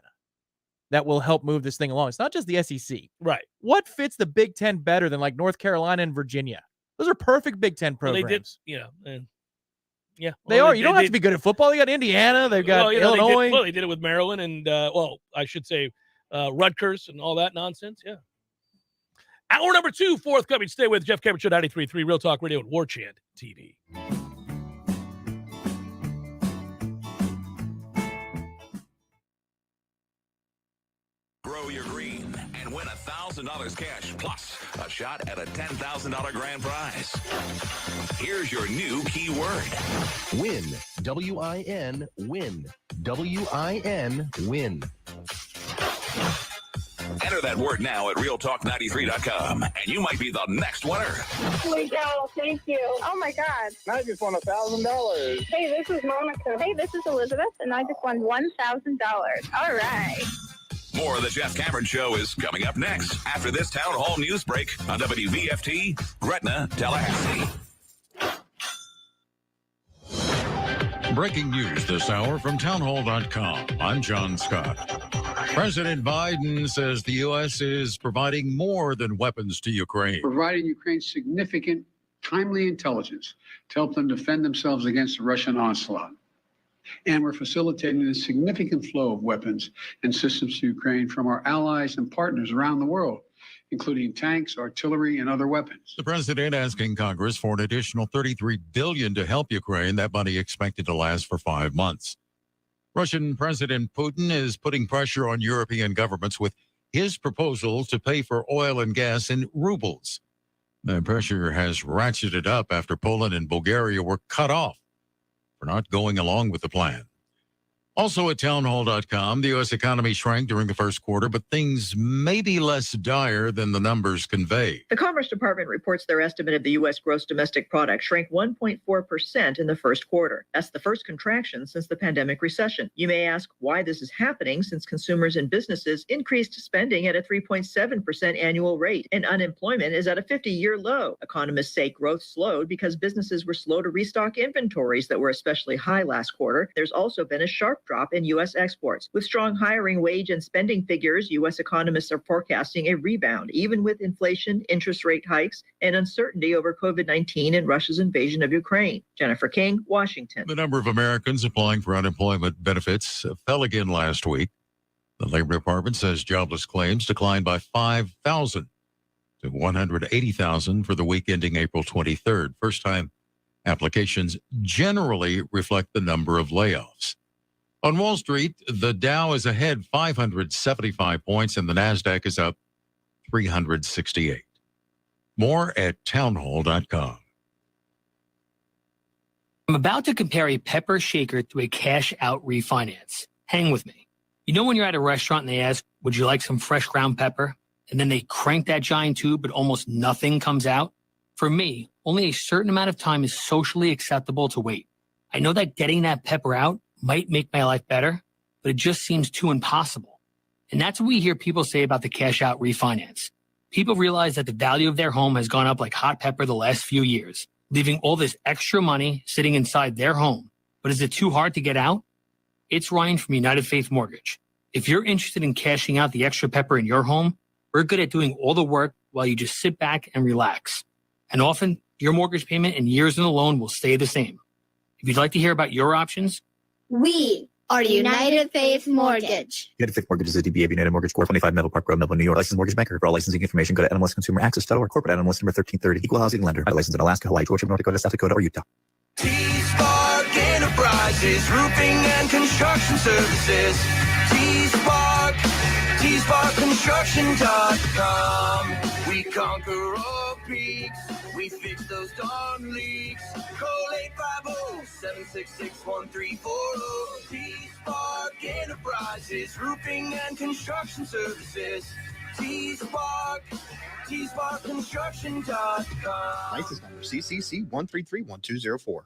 that will help move this thing along. It's not just the SEC. Right. What fits the Big Ten better than like North Carolina and Virginia? Those are perfect Big Ten programs. Well, they did, they are. You don't have to be good at football. They got Indiana. They've got Illinois. They did it with Maryland and, I should say Rutgers and all that nonsense. Yeah. Hour number 2, forthcoming. Stay with Jeff Cameron Show 93.3 Real Talk Radio and Warchant TV. Grow your green and win $1,000 cash plus a shot at a $10,000 grand prize. Here's your new keyword. Win. W-I-N, win. W-I-N, win. Enter that word now at realtalk93.com, and you might be the next winner. Sweet girl, thank you. Oh my God. I just won $1,000. Hey, this is Monica. Hey, this is Elizabeth, and I just won $1,000. All right. More of the Jeff Cameron Show is coming up next after this town hall news break on WVFT, Gretna, Tallahassee. Breaking news this hour from townhall.com. I'm John Scott. President Biden says the U.S. is providing more than weapons to Ukraine. Providing Ukraine significant timely intelligence to help them defend themselves against the Russian onslaught. And we're facilitating a significant flow of weapons and systems to Ukraine from our allies and partners around the world, including tanks, artillery, and other weapons. The president asking Congress for an additional $33 billion to help Ukraine. That money expected to last for 5 months. Russian President Putin is putting pressure on European governments with his proposal to pay for oil and gas in rubles. The pressure has ratcheted up after Poland and Bulgaria were cut off for not going along with the plan. Also at townhall.com, the U.S. economy shrank during the first quarter, but things may be less dire than the numbers convey. The Commerce Department reports their estimate of the U.S. gross domestic product shrank 1.4% in the first quarter. That's the first contraction since the pandemic recession. You may ask why this is happening since consumers and businesses increased spending at a 3.7% annual rate, and unemployment is at a 50-year low. Economists say growth slowed because businesses were slow to restock inventories that were especially high last quarter. There's also been a sharp drop in U.S. exports. With strong hiring, wage, and spending figures, U.S. economists are forecasting a rebound, even with inflation, interest rate hikes, and uncertainty over COVID-19 and Russia's invasion of Ukraine. Jennifer King, Washington. The number of Americans applying for unemployment benefits fell again last week. The Labor Department says jobless claims declined by 5,000 to 180,000 for the week ending April 23rd. First-time applications generally reflect the number of layoffs. On Wall Street, the Dow is ahead 575 points and the NASDAQ is up 368. More at townhall.com. I'm about to compare a pepper shaker to a cash-out refinance. Hang with me. You know when you're at a restaurant and they ask, would you like some fresh ground pepper? And then they crank that giant tube, but almost nothing comes out? For me, only a certain amount of time is socially acceptable to wait. I know that getting that pepper out might make my life better, but it just seems too impossible. And that's what we hear people say about the cash-out refinance. People realize that the value of their home has gone up like hot pepper the last few years, leaving all this extra money sitting inside their home. But is it too hard to get out? It's Ryan from United Faith Mortgage. If you're interested in cashing out the extra pepper in your home, we're good at doing all the work while you just sit back and relax. And often, your mortgage payment and years in the loan will stay the same. If you'd like to hear about your options, we are United Faith Mortgage. United Faith Mortgage is a DBA of United Mortgage Corp. 25 Melville Park Road, Melville, New York. Licensed mortgage banker. For all licensing information, go to NMLSConsumerAccess.org. Corporate NMLS number 1330. Equal housing lender. Licensed in Alaska, Hawaii, Georgia, North Dakota, South Dakota, or Utah. T-Spark Enterprises, roofing and construction services. T-Spark, T-SparkConstruction.com. We conquer all peaks. We fix those darn leaks. Call 850-766-1340. T-Spark Enterprises, roofing and construction services. T-Spark, T-SparkConstruction.com. License number CCC 1331204.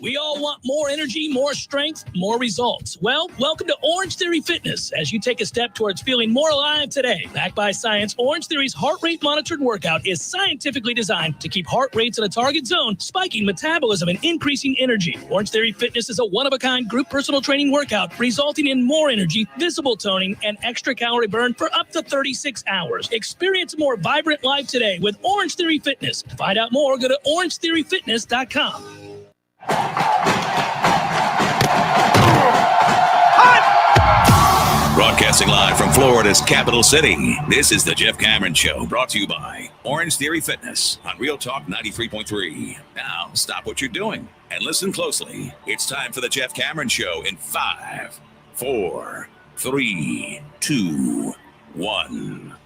We all want more energy, more strength, more results. Well, welcome to Orange Theory Fitness as you take a step towards feeling more alive today. Backed by science, Orange Theory's heart rate monitored workout is scientifically designed to keep heart rates in a target zone, spiking metabolism and increasing energy. Orange Theory Fitness is a one-of-a-kind group personal training workout resulting in more energy, visible toning, and extra calorie burn for up to 36 hours. Experience a more vibrant life today with Orange Theory Fitness. To find out more, go to orangetheoryfitness.com. Broadcasting live from Florida's capital city, this is the Jeff Cameron Show, brought to you by Orange Theory Fitness on Real Talk 93.3. Now, stop what you're doing and listen closely. It's time for the Jeff Cameron Show in 5, 4, 3, 2, 1.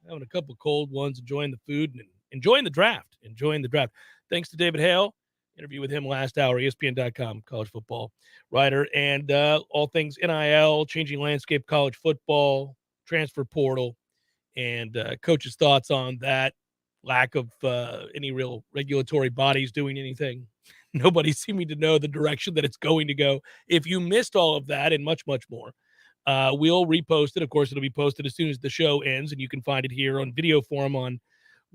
having a couple cold ones, enjoying the food, and enjoying the draft. Thanks to David Hale. Interview with him last hour, ESPN.com, college football writer, and all things NIL, changing landscape, college football, transfer portal, and coach's thoughts on that. Lack of any real regulatory bodies doing anything. Nobody seeming to know the direction that it's going to go. If you missed all of that and much, much more, we'll repost it. Of course, it'll be posted as soon as the show ends, and you can find it here on video form on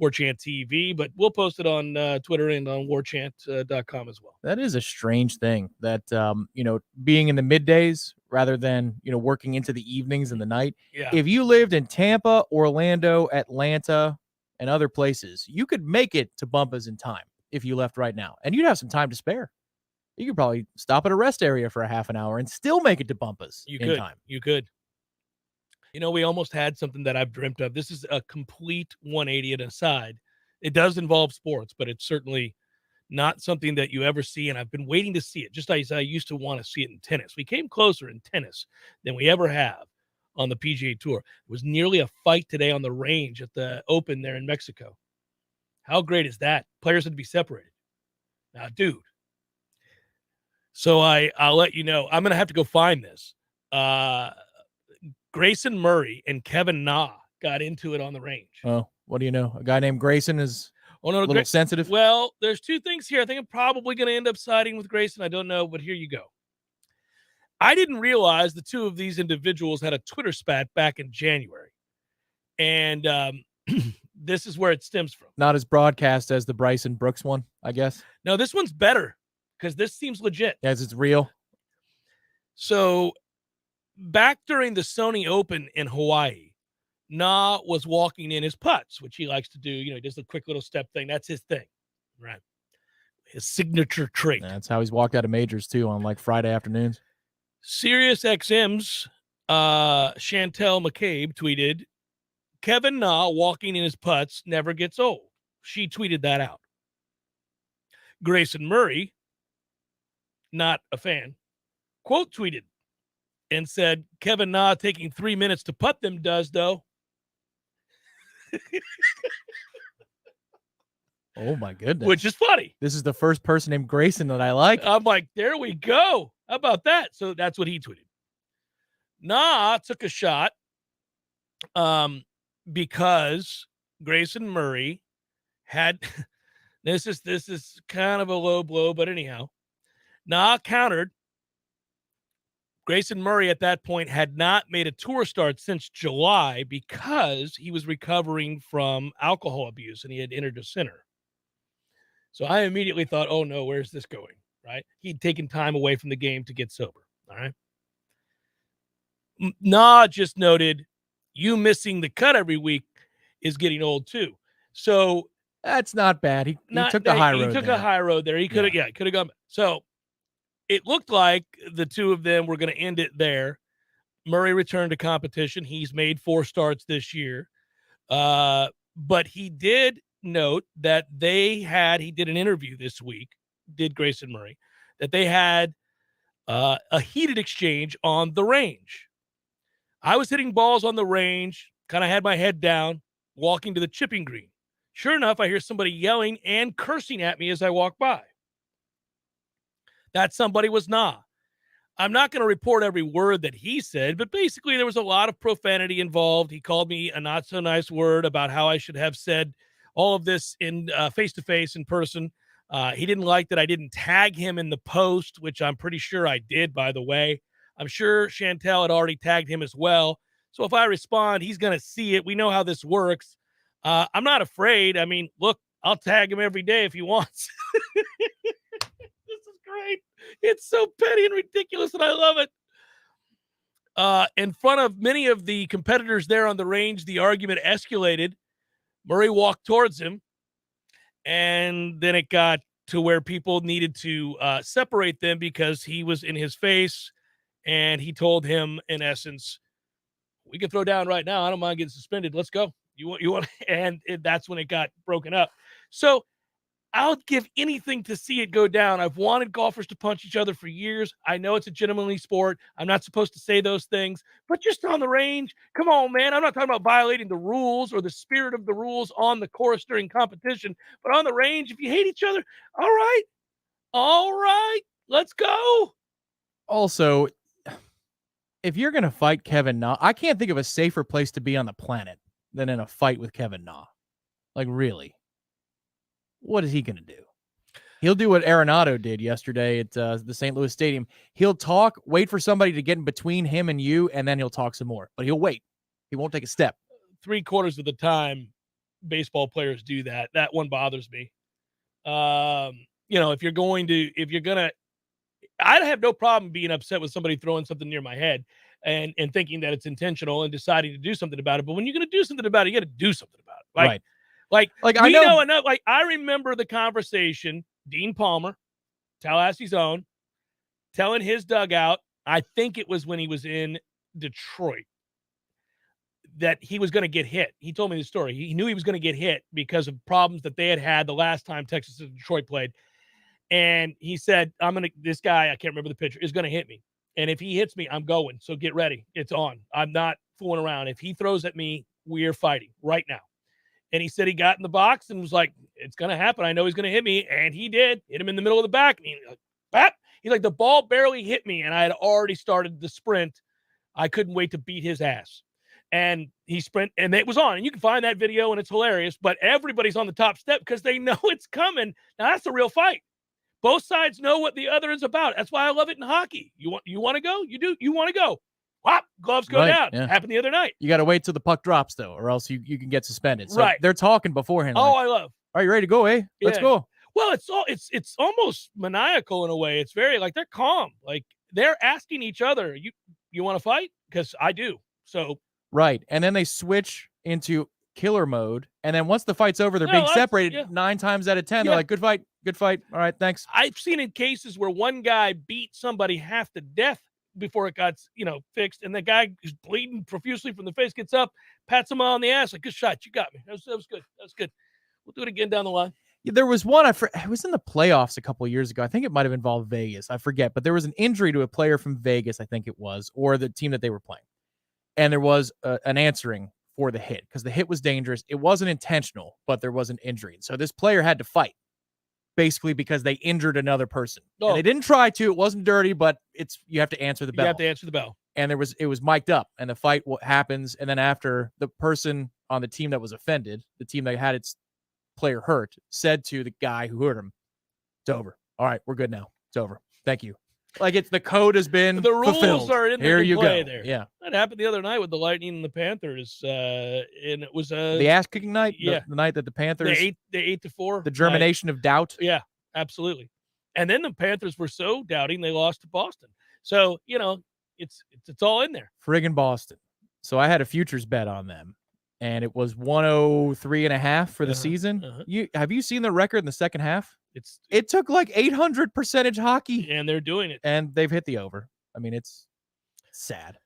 Warchant TV, but we'll post it on Twitter and on warchant.com as well. That is a strange thing that, being in the middays rather than, working into the evenings and the night. Yeah. If you lived in Tampa, Orlando, Atlanta, and other places, you could make it to Bumpus in time if you left right now, and you'd have some time to spare. You could probably stop at a rest area for a half an hour and still make it to Bumpus in time. You could. We almost had something that I've dreamt of. This is a complete 180 and aside. It does involve sports, but it's certainly not something that you ever see, and I've been waiting to see it, just as I used to want to see it in tennis. We came closer in tennis than we ever have on the PGA Tour. It was nearly a fight today on the range at the Open there in Mexico. How great is that? Players had to be separated. Now, dude. So I'll let you know. I'm going to have to go find this. Grayson Murray and Kevin Na got into it on the range. Oh, what do you know? A guy named Grayson is a little sensitive? Well, there's two things here. I think I'm probably going to end up siding with Grayson. I don't know, but here you go. I didn't realize the two of these individuals had a Twitter spat back in January. And this is where it stems from. Not as broadcast as the Bryson Brooks one, I guess. No, this one's better because this seems legit. As it's real. So back during the Sony Open in Hawaii, Na was walking in his putts, which he likes to do. He does the quick little step thing. That's his thing, right? His signature trait. That's how he's walked out of majors, too, on like Friday afternoons. Sirius XM's Chantel McCabe tweeted, Kevin Na walking in his putts never gets old. She tweeted that out. Grayson Murray, not a fan, quote tweeted and said, Kevin Na taking 3 minutes to putt them does, though. Oh, my goodness. Which is funny. This is the first person named Grayson that I like. I'm like, there we go. How about that? So that's what he tweeted. Na took a shot because Grayson Murray had this is kind of a low blow, but anyhow, Na countered. Grayson Murray at that point had not made a tour start since July because he was recovering from alcohol abuse and he had entered a center. So I immediately thought, oh no, where's this going? Right? He'd taken time away from the game to get sober. All right. Na just noted, you missing the cut every week is getting old too. So that's not bad. He took the high road. He took a high road there. He could have, could have gone. So it looked like the two of them were going to end it there. Murray returned to competition. He's made 4 starts this year. But he did note that he did an interview this week, did Grayson Murray, that they had a heated exchange on the range. I was hitting balls on the range, kind of had my head down, walking to the chipping green. Sure enough, I hear somebody yelling and cursing at me as I walk by. That somebody was Na. I'm not going to report every word that he said, but basically there was a lot of profanity involved. He called me a not so nice word about how I should have said all of this in face-to-face in person. He didn't like that I didn't tag him in the post, which I'm pretty sure I did, by the way. I'm sure Chantel had already tagged him as well. So if I respond, he's going to see it. We know how this works. I'm not afraid. I mean, look, I'll tag him every day if he wants. This is great. It's so petty and ridiculous, and I love it. In front of many of the competitors there on the range, the argument escalated. Murray walked towards him, and then it got to where people needed to separate them because he was in his face, and he told him, in essence, we can throw down right now. I don't mind getting suspended. Let's go. You want, and that's when it got broken up. So I'll give anything to see it go down. I've wanted golfers to punch each other for years. I know it's a gentlemanly sport. I'm not supposed to say those things, but just on the range, come on, man. I'm not talking about violating the rules or the spirit of the rules on the course during competition, but on the range, if you hate each other, all right, let's go. Also, if you're going to fight Kevin Na, I can't think of a safer place to be on the planet than in a fight with Kevin Na. Like, really? What is he going to do? He'll do what Arenado did yesterday at the St. Louis Stadium. He'll talk, wait for somebody to get in between him and you, and then he'll talk some more. But he'll wait. He won't take a step. 3/4 of the time, baseball players do that. That one bothers me. If you're going to, I'd have no problem being upset with somebody throwing something near my head and thinking that it's intentional and deciding to do something about it. But when you're going to do something about it, you got to do something about it. Right. Like I know enough. Like, I remember the conversation, Dean Palmer, Tallahassee's own, telling his dugout, I think it was when he was in Detroit, that he was going to get hit. He told me the story. He knew he was going to get hit because of problems that they had the last time Texas and Detroit played. And he said, this guy, I can't remember the pitcher, is going to hit me. And if he hits me, I'm going. So get ready. It's on. I'm not fooling around. If he throws at me, we're fighting right now. And he said he got in the box and was like, it's going to happen. I know he's going to hit me. And he did. Hit him in the middle of the back. And he's like, the ball barely hit me. And I had already started the sprint. I couldn't wait to beat his ass. And he sprint, and it was on. And you can find that video, and it's hilarious. But everybody's on the top step because they know it's coming. Now, that's a real fight. Both sides know what the other is about. That's why I love it in hockey. You want to go? You do. You want to go. Whop, gloves go down. Yeah. Happened the other night. You got to wait till the puck drops, though, or else you can get suspended. So right. They're talking beforehand. I love. Are you ready to go, eh? Let's go. Well, it's almost maniacal in a way. It's very like they're calm. Like they're asking each other, you want to fight? Because I do. So right. And then they switch into killer mode. And then once the fight's over, they're being separated 9 times out of 10. They're like, good fight. Good fight. All right, thanks. I've seen in cases where one guy beat somebody half to death before it got, fixed. And the guy who's bleeding profusely from the face gets up, pats him on the ass, like, good shot. You got me. That was good. That was good. We'll do it again down the line. Yeah, there was one, it was in the playoffs a couple of years ago. I think it might have involved Vegas. I forget. But there was an injury to a player from Vegas, I think it was, or the team that they were playing. And there was an answering for the hit because the hit was dangerous. It wasn't intentional, but there was an injury. So this player had to fight basically because they injured another person. And they didn't try to. It wasn't dirty, but you have to answer the bell. You have to answer the bell. And it was mic'd up, and the fight happens. And then after, the person on the team that was offended, the team that had its player hurt, said to the guy who hurt him, it's over. All right, we're good now. It's over. Thank you. Like the code has been the rules fulfilled. Are in Here you play go. There. Yeah, that happened the other night with the Lightning and the Panthers, and it was the ass kicking night. Yeah, the night that the Panthers the 8-4, the germination of doubt. Yeah, absolutely. And then the Panthers were so doubting they lost to Boston. So it's all in there. Friggin' Boston. So I had a futures bet on them, and it was 103.5 for the season. Have you seen the record in the second half? It took like 800% hockey, and they're doing it, and they've hit the over. I mean, it's sad.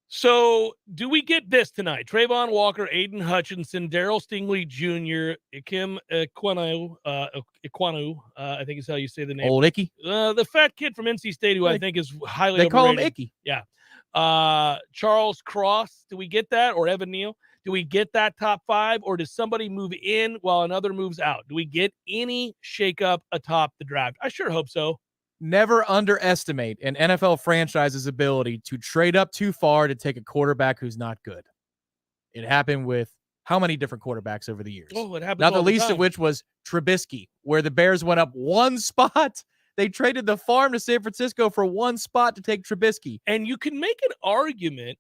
So, do we get this tonight? Trayvon Walker, Aiden Hutchinson, Darryl Stingley Jr., Ikem Ekwonu, I think is how you say the name. Old Icky, the fat kid from NC State, who I think is highly they overrated. call him Icky. Yeah. Charles Cross, do we get that? Or Evan Neal? Do we get that top 5, or does somebody move in while another moves out? Do we get any shakeup atop the draft? I sure hope so. Never underestimate an NFL franchise's ability to trade up too far to take a quarterback who's not good. It happened with how many different quarterbacks over the years? Oh, it happened. Not the least of which was Trubisky, where the Bears went up one spot. They traded the farm to San Francisco for one spot to take Trubisky. And you can make an argument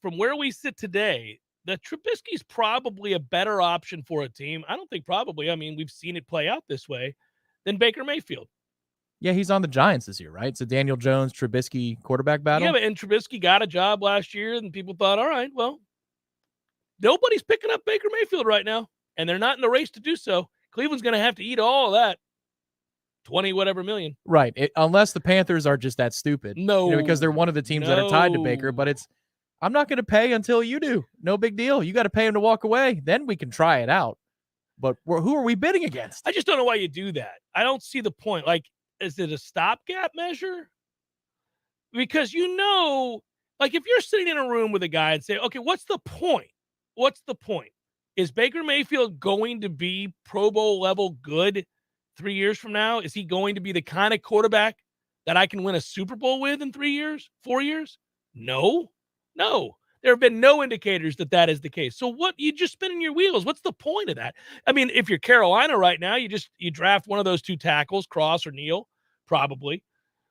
from where we sit today that Trubisky's probably a better option for a team. I don't think probably. I mean, we've seen it play out this way than Baker Mayfield. Yeah, he's on the Giants this year, right? It's a Daniel Jones, Trubisky quarterback battle. Yeah, and Trubisky got a job last year, and people thought, all right, well, nobody's picking up Baker Mayfield right now, and they're not in the race to do so. Cleveland's going to have to eat all of that 20 whatever million. Right, unless the Panthers are just that stupid. No. Because they're one of the teams that are tied to Baker, but I'm not going to pay until you do. No big deal. You got to pay him to walk away. Then we can try it out. But who are we bidding against? I just don't know why you do that. I don't see the point. Like, is it a stopgap measure? Because like if you're sitting in a room with a guy and say, okay, what's the point? What's the point? Is Baker Mayfield going to be Pro Bowl level good 3 years from now? Is he going to be the kind of quarterback that I can win a Super Bowl with in 3 years, 4 years? No. There have been no indicators that is the case. So what? You just spinning your wheels. What's the point of that? I mean, if you're Carolina right now, you draft one of those two tackles, Cross or Neal, probably.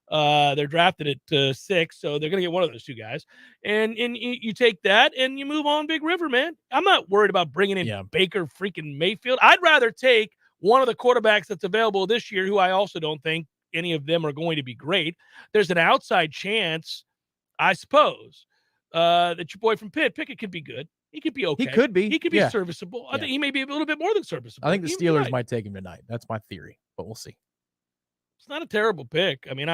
They're drafted at 6, so they're going to get one of those two guys. And you take that and you move on Big River, man. I'm not worried about bringing in Baker freaking Mayfield. I'd rather take one of the quarterbacks that's available this year, who I also don't think any of them are going to be great. There's an outside chance, I suppose, that your boy from Pickett could be good. He could be okay. He could be. He could be serviceable. I think he may be a little bit more than serviceable. I think the Steelers might take him tonight. That's my theory, but we'll see. It's not a terrible pick. I mean,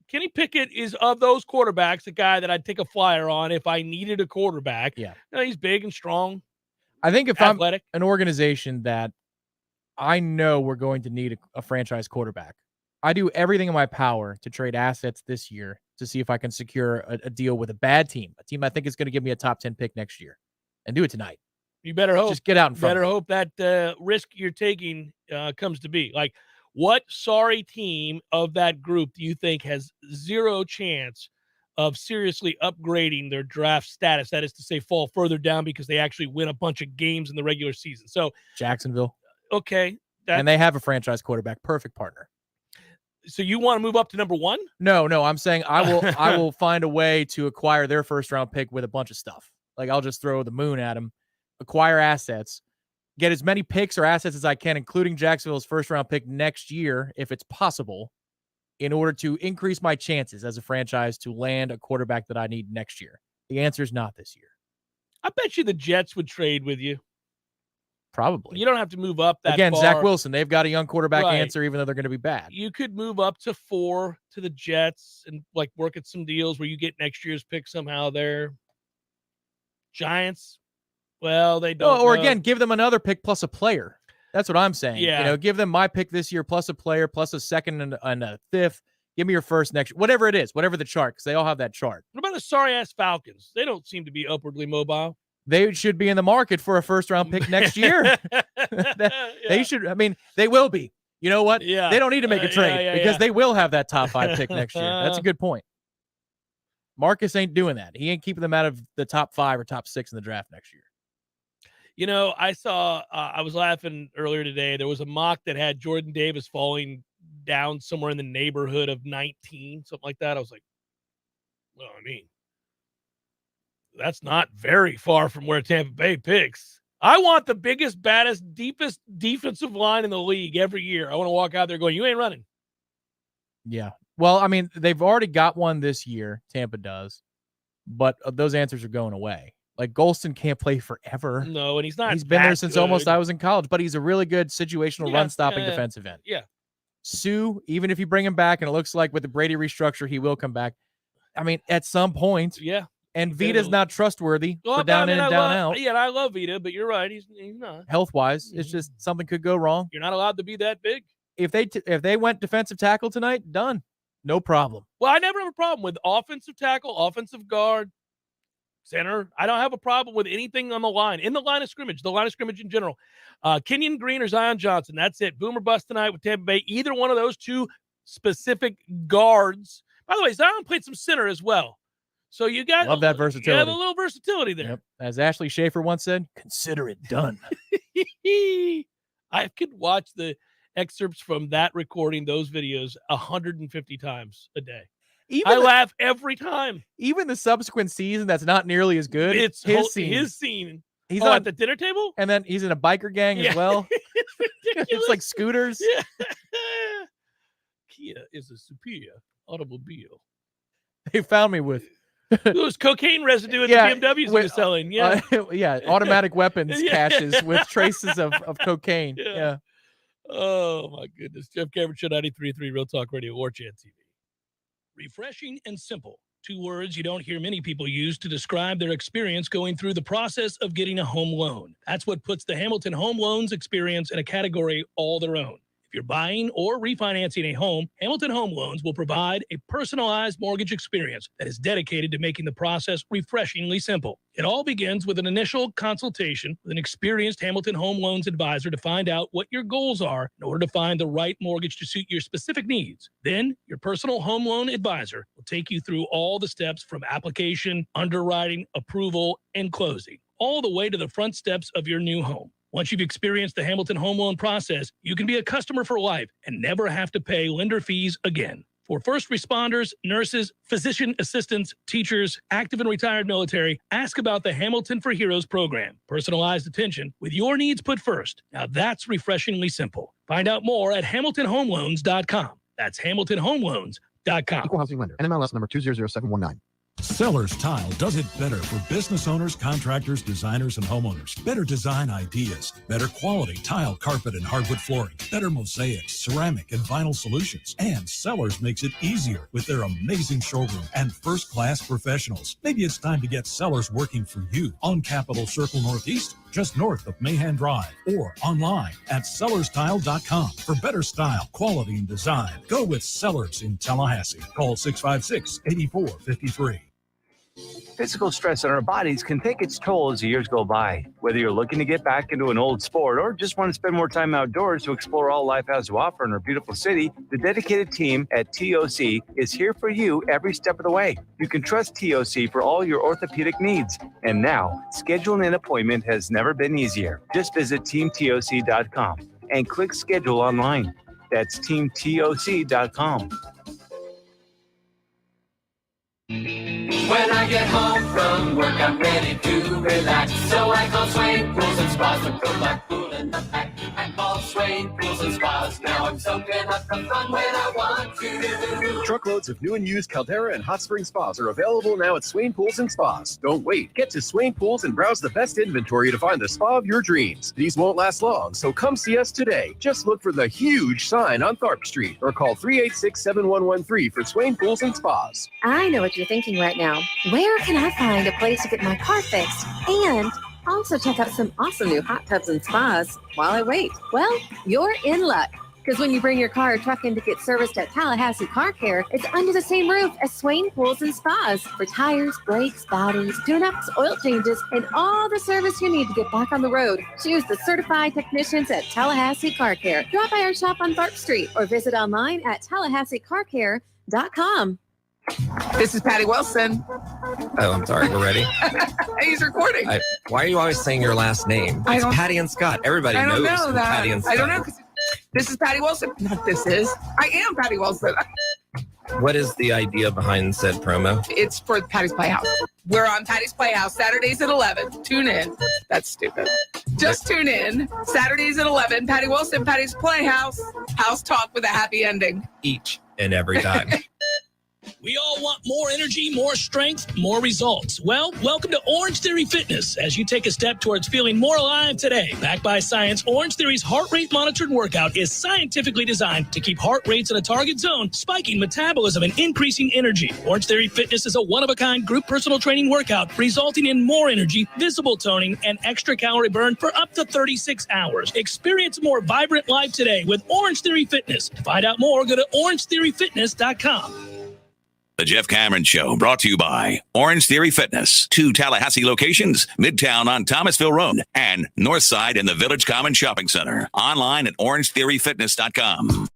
Kenny Pickett is, of those quarterbacks, a guy that I'd take a flyer on if I needed a quarterback. Yeah. He's big and strong. I think if athletic. I'm an organization that I know we're going to need a franchise quarterback, I do everything in my power to trade assets this year to see if I can secure a deal with a bad team, a team I think is going to give me a top 10 pick next year, and do it tonight. You better hope. Just get out in front. Better hope that risk you're taking comes to be. Like, what sorry team of that group do you think has zero chance of seriously upgrading their draft status? That is to say, fall further down because they actually win a bunch of games in the regular season. So Jacksonville. Okay. And they have a franchise quarterback. Perfect partner. So you want to move up to number 1? No. I'm saying I will find a way to acquire their first round pick with a bunch of stuff. Like, I'll just throw the moon at them, acquire assets, get as many picks or assets as I can, including Jacksonville's first round pick next year, if it's possible, in order to increase my chances as a franchise to land a quarterback that I need next year. The answer is not this year. I bet you the Jets would trade with you. Probably. You don't have to move up that Again, far. Zach Wilson, they've got a young quarterback Right. answer, even though they're going to be bad. You could move up to 4 to the Jets and like work at some deals where you get next year's pick somehow there. Giants, well, they don't. Or again, give them another pick plus a player. That's what I'm saying. Yeah. Give them my pick this year plus a player plus a second and a fifth. Give me your first next, whatever it is, whatever the chart, because they all have that chart. What about the sorry-ass Falcons? They don't seem to be upwardly mobile. They should be in the market for a first-round pick next year. They should. I mean, they will be. You know what? Yeah. They don't need to make a trade because they will have that top 5 pick next year. That's a good point. Marcus ain't doing that. He ain't keeping them out of the top 5 or top 6 in the draft next year. I was laughing earlier today. There was a mock that had Jordan Davis falling down somewhere in the neighborhood of 19, something like that. I was like, well, I mean, that's not very far from where Tampa Bay picks. I want the biggest, baddest, deepest defensive line in the league every year. I want to walk out there going, you ain't running. Yeah. Well, I mean, they've already got one this year. Tampa does. But those answers are going away. Like, Golston can't play forever. No, and he's not. He's been there since almost I was in college, but he's a really good situational run-stopping yeah. defensive end. Yeah. Sue, even if you bring him back, and it looks like with the Brady restructure, he will come back. I mean, at some point. Yeah. And Vita's not trustworthy for down in and down out. Yeah, I love Vita, but you're right. He's not. Health-wise, it's just something could go wrong. You're not allowed to be that big. If they went defensive tackle tonight, done. No problem. Well, I never have a problem with offensive tackle, offensive guard, center. I don't have a problem with anything on the line, in the line of scrimmage in general. Kenyon Green or Zion Johnson, that's it. Boom or bust tonight with Tampa Bay. Either one of those two specific guards. By the way, Zion played some center as well. So you got love that versatility. You have a little versatility there. Yep. As Ashley Schaefer once said, consider it done. I could watch the excerpts from that recording, those videos, 150 times a day. I laugh every time. Even the subsequent season that's not nearly as good. It's his scene. His scene. He's at the dinner table? And then he's in a biker gang as well. It's like scooters. Yeah. Kia is a superior automobile. They found me with it was cocaine residue in the BMWs he was selling. Yeah. Automatic weapons caches with traces of cocaine. Yeah. Oh, my goodness. Jeff Cameron Show 93.3 Real Talk Radio, Warchant TV. Refreshing and simple. Two words you don't hear many people use to describe their experience going through the process of getting a home loan. That's what puts the Hamilton Home Loans experience in a category all their own. If you're buying or refinancing a home, Hamilton Home Loans will provide a personalized mortgage experience that is dedicated to making the process refreshingly simple. It all begins with an initial consultation with an experienced Hamilton Home Loans advisor to find out what your goals are in order to find the right mortgage to suit your specific needs. Then, your personal home loan advisor will take you through all the steps from application, underwriting, approval, and closing, all the way to the front steps of your new home. Once you've experienced the Hamilton Home Loan process, you can be a customer for life and never have to pay lender fees again. For first responders, nurses, physician assistants, teachers, active and retired military, ask about the Hamilton for Heroes program. Personalized attention with your needs put first. Now that's refreshingly simple. Find out more at HamiltonHomeLoans.com. That's HamiltonHomeLoans.com. Equal housing lender. NMLS number 200719. Sellers Tile does it better for business owners, contractors, designers, and homeowners. Better design ideas, better quality tile, carpet, and hardwood flooring, better mosaics, ceramic, and vinyl solutions. And Sellers makes it easier with their amazing showroom and first-class professionals. Maybe it's time to get Sellers working for you on Capitol Circle Northeast, just north of Mahan Drive, or online at sellerstile.com for better style, quality, and design. Go with Sellers in Tallahassee. Call 656-8453. Physical stress on our bodies can take its toll as the years go by. Whether you're looking to get back into an old sport or just want to spend more time outdoors to explore all life has to offer in our beautiful city, the dedicated team at TOC is here for you every step of the way. You can trust TOC for all your orthopedic needs. And now, scheduling an appointment has never been easier. Just visit teamtoc.com and click schedule online. That's teamtoc.com. When I get home from work, I'm ready to relax. So I call Swain Pools and Spas to put my pool in the back. I call Swain Pools and Spas. Now I'm soaking up the fun when I want to. Truckloads of new and used Caldera and Hot Spring Spas are available now at Swain Pools and Spas. Don't wait. Get to Swain Pools and browse the best inventory to find the spa of your dreams. These won't last long, so come see us today. Just look for the huge sign on Tharp Street or call 386-7113 for Swain Pools and Spas. I know what you're thinking right now. Where can I find a place to get my car fixed and also check out some awesome new hot tubs and spas while I wait? Well, you're in luck. Because when you bring your car or truck in to get serviced at Tallahassee Car Care, it's under the same roof as Swain Pools and Spas for tires, brakes, bodies, tune-ups, oil changes, and all the service you need to get back on the road. Choose the certified technicians at Tallahassee Car Care. Drop by our shop on Tharp Street or visit online at TallahasseeCarCare.com. This is Patty Wilson. Oh, I'm sorry. We're ready. He's recording. Why are you always saying your last name? It's Patty and Scott. Everybody knows know that. Patty and Scott. I don't know. This is Patty Wilson. Not this is. I am Patty Wilson. What is the idea behind said promo? It's for Patty's Playhouse. We're on Patty's Playhouse Saturdays at 11. Tune in. That's stupid. Just tune in. Saturdays at 11. Patty Wilson, Patty's Playhouse. House talk with a happy ending. Each and every time. We all want more energy, more strength, more results. Well, welcome to Orange Theory Fitness as you take a step towards feeling more alive today. Backed by science, Orange Theory's heart rate monitored workout is scientifically designed to keep heart rates in a target zone, spiking metabolism and increasing energy. Orange Theory Fitness is a one-of-a-kind group personal training workout resulting in more energy, visible toning, and extra calorie burn for up to 36 hours. Experience a more vibrant life today with Orange Theory Fitness. To find out more, go to orangetheoryfitness.com. The Jeff Cameron Show, brought to you by Orange Theory Fitness. 2 Tallahassee locations, Midtown on Thomasville Road and Northside in the Village Common Shopping Center. Online at orangetheoryfitness.com.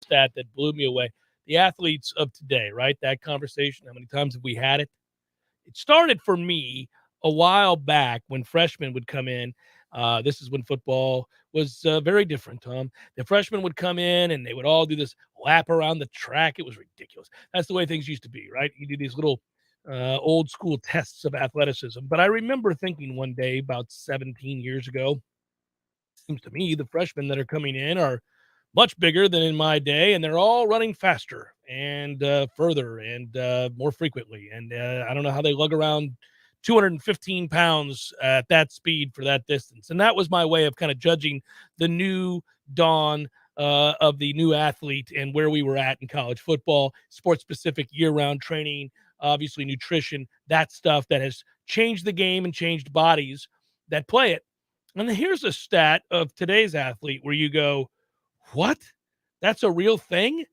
Stat that blew me away. The athletes of today, right? That conversation, how many times have we had it? It started for me a while back when freshmen would come in. This is when football was very different, Tom. The freshmen would come in and they would all do this lap around the track. It was ridiculous. That's the way things used to be, right? You do these little old school tests of athleticism. But I remember thinking one day about 17 years ago, seems to me the freshmen that are coming in are much bigger than in my day, and they're all running faster and further and more frequently. And I don't know how they lug around 215 pounds at that speed for that distance. And that was my way of kind of judging the new dawn of the new athlete and where we were at in college football, sports-specific year-round training, obviously nutrition, that stuff that has changed the game and changed bodies that play it. And here's a stat of today's athlete where you go, what? That's a real thing?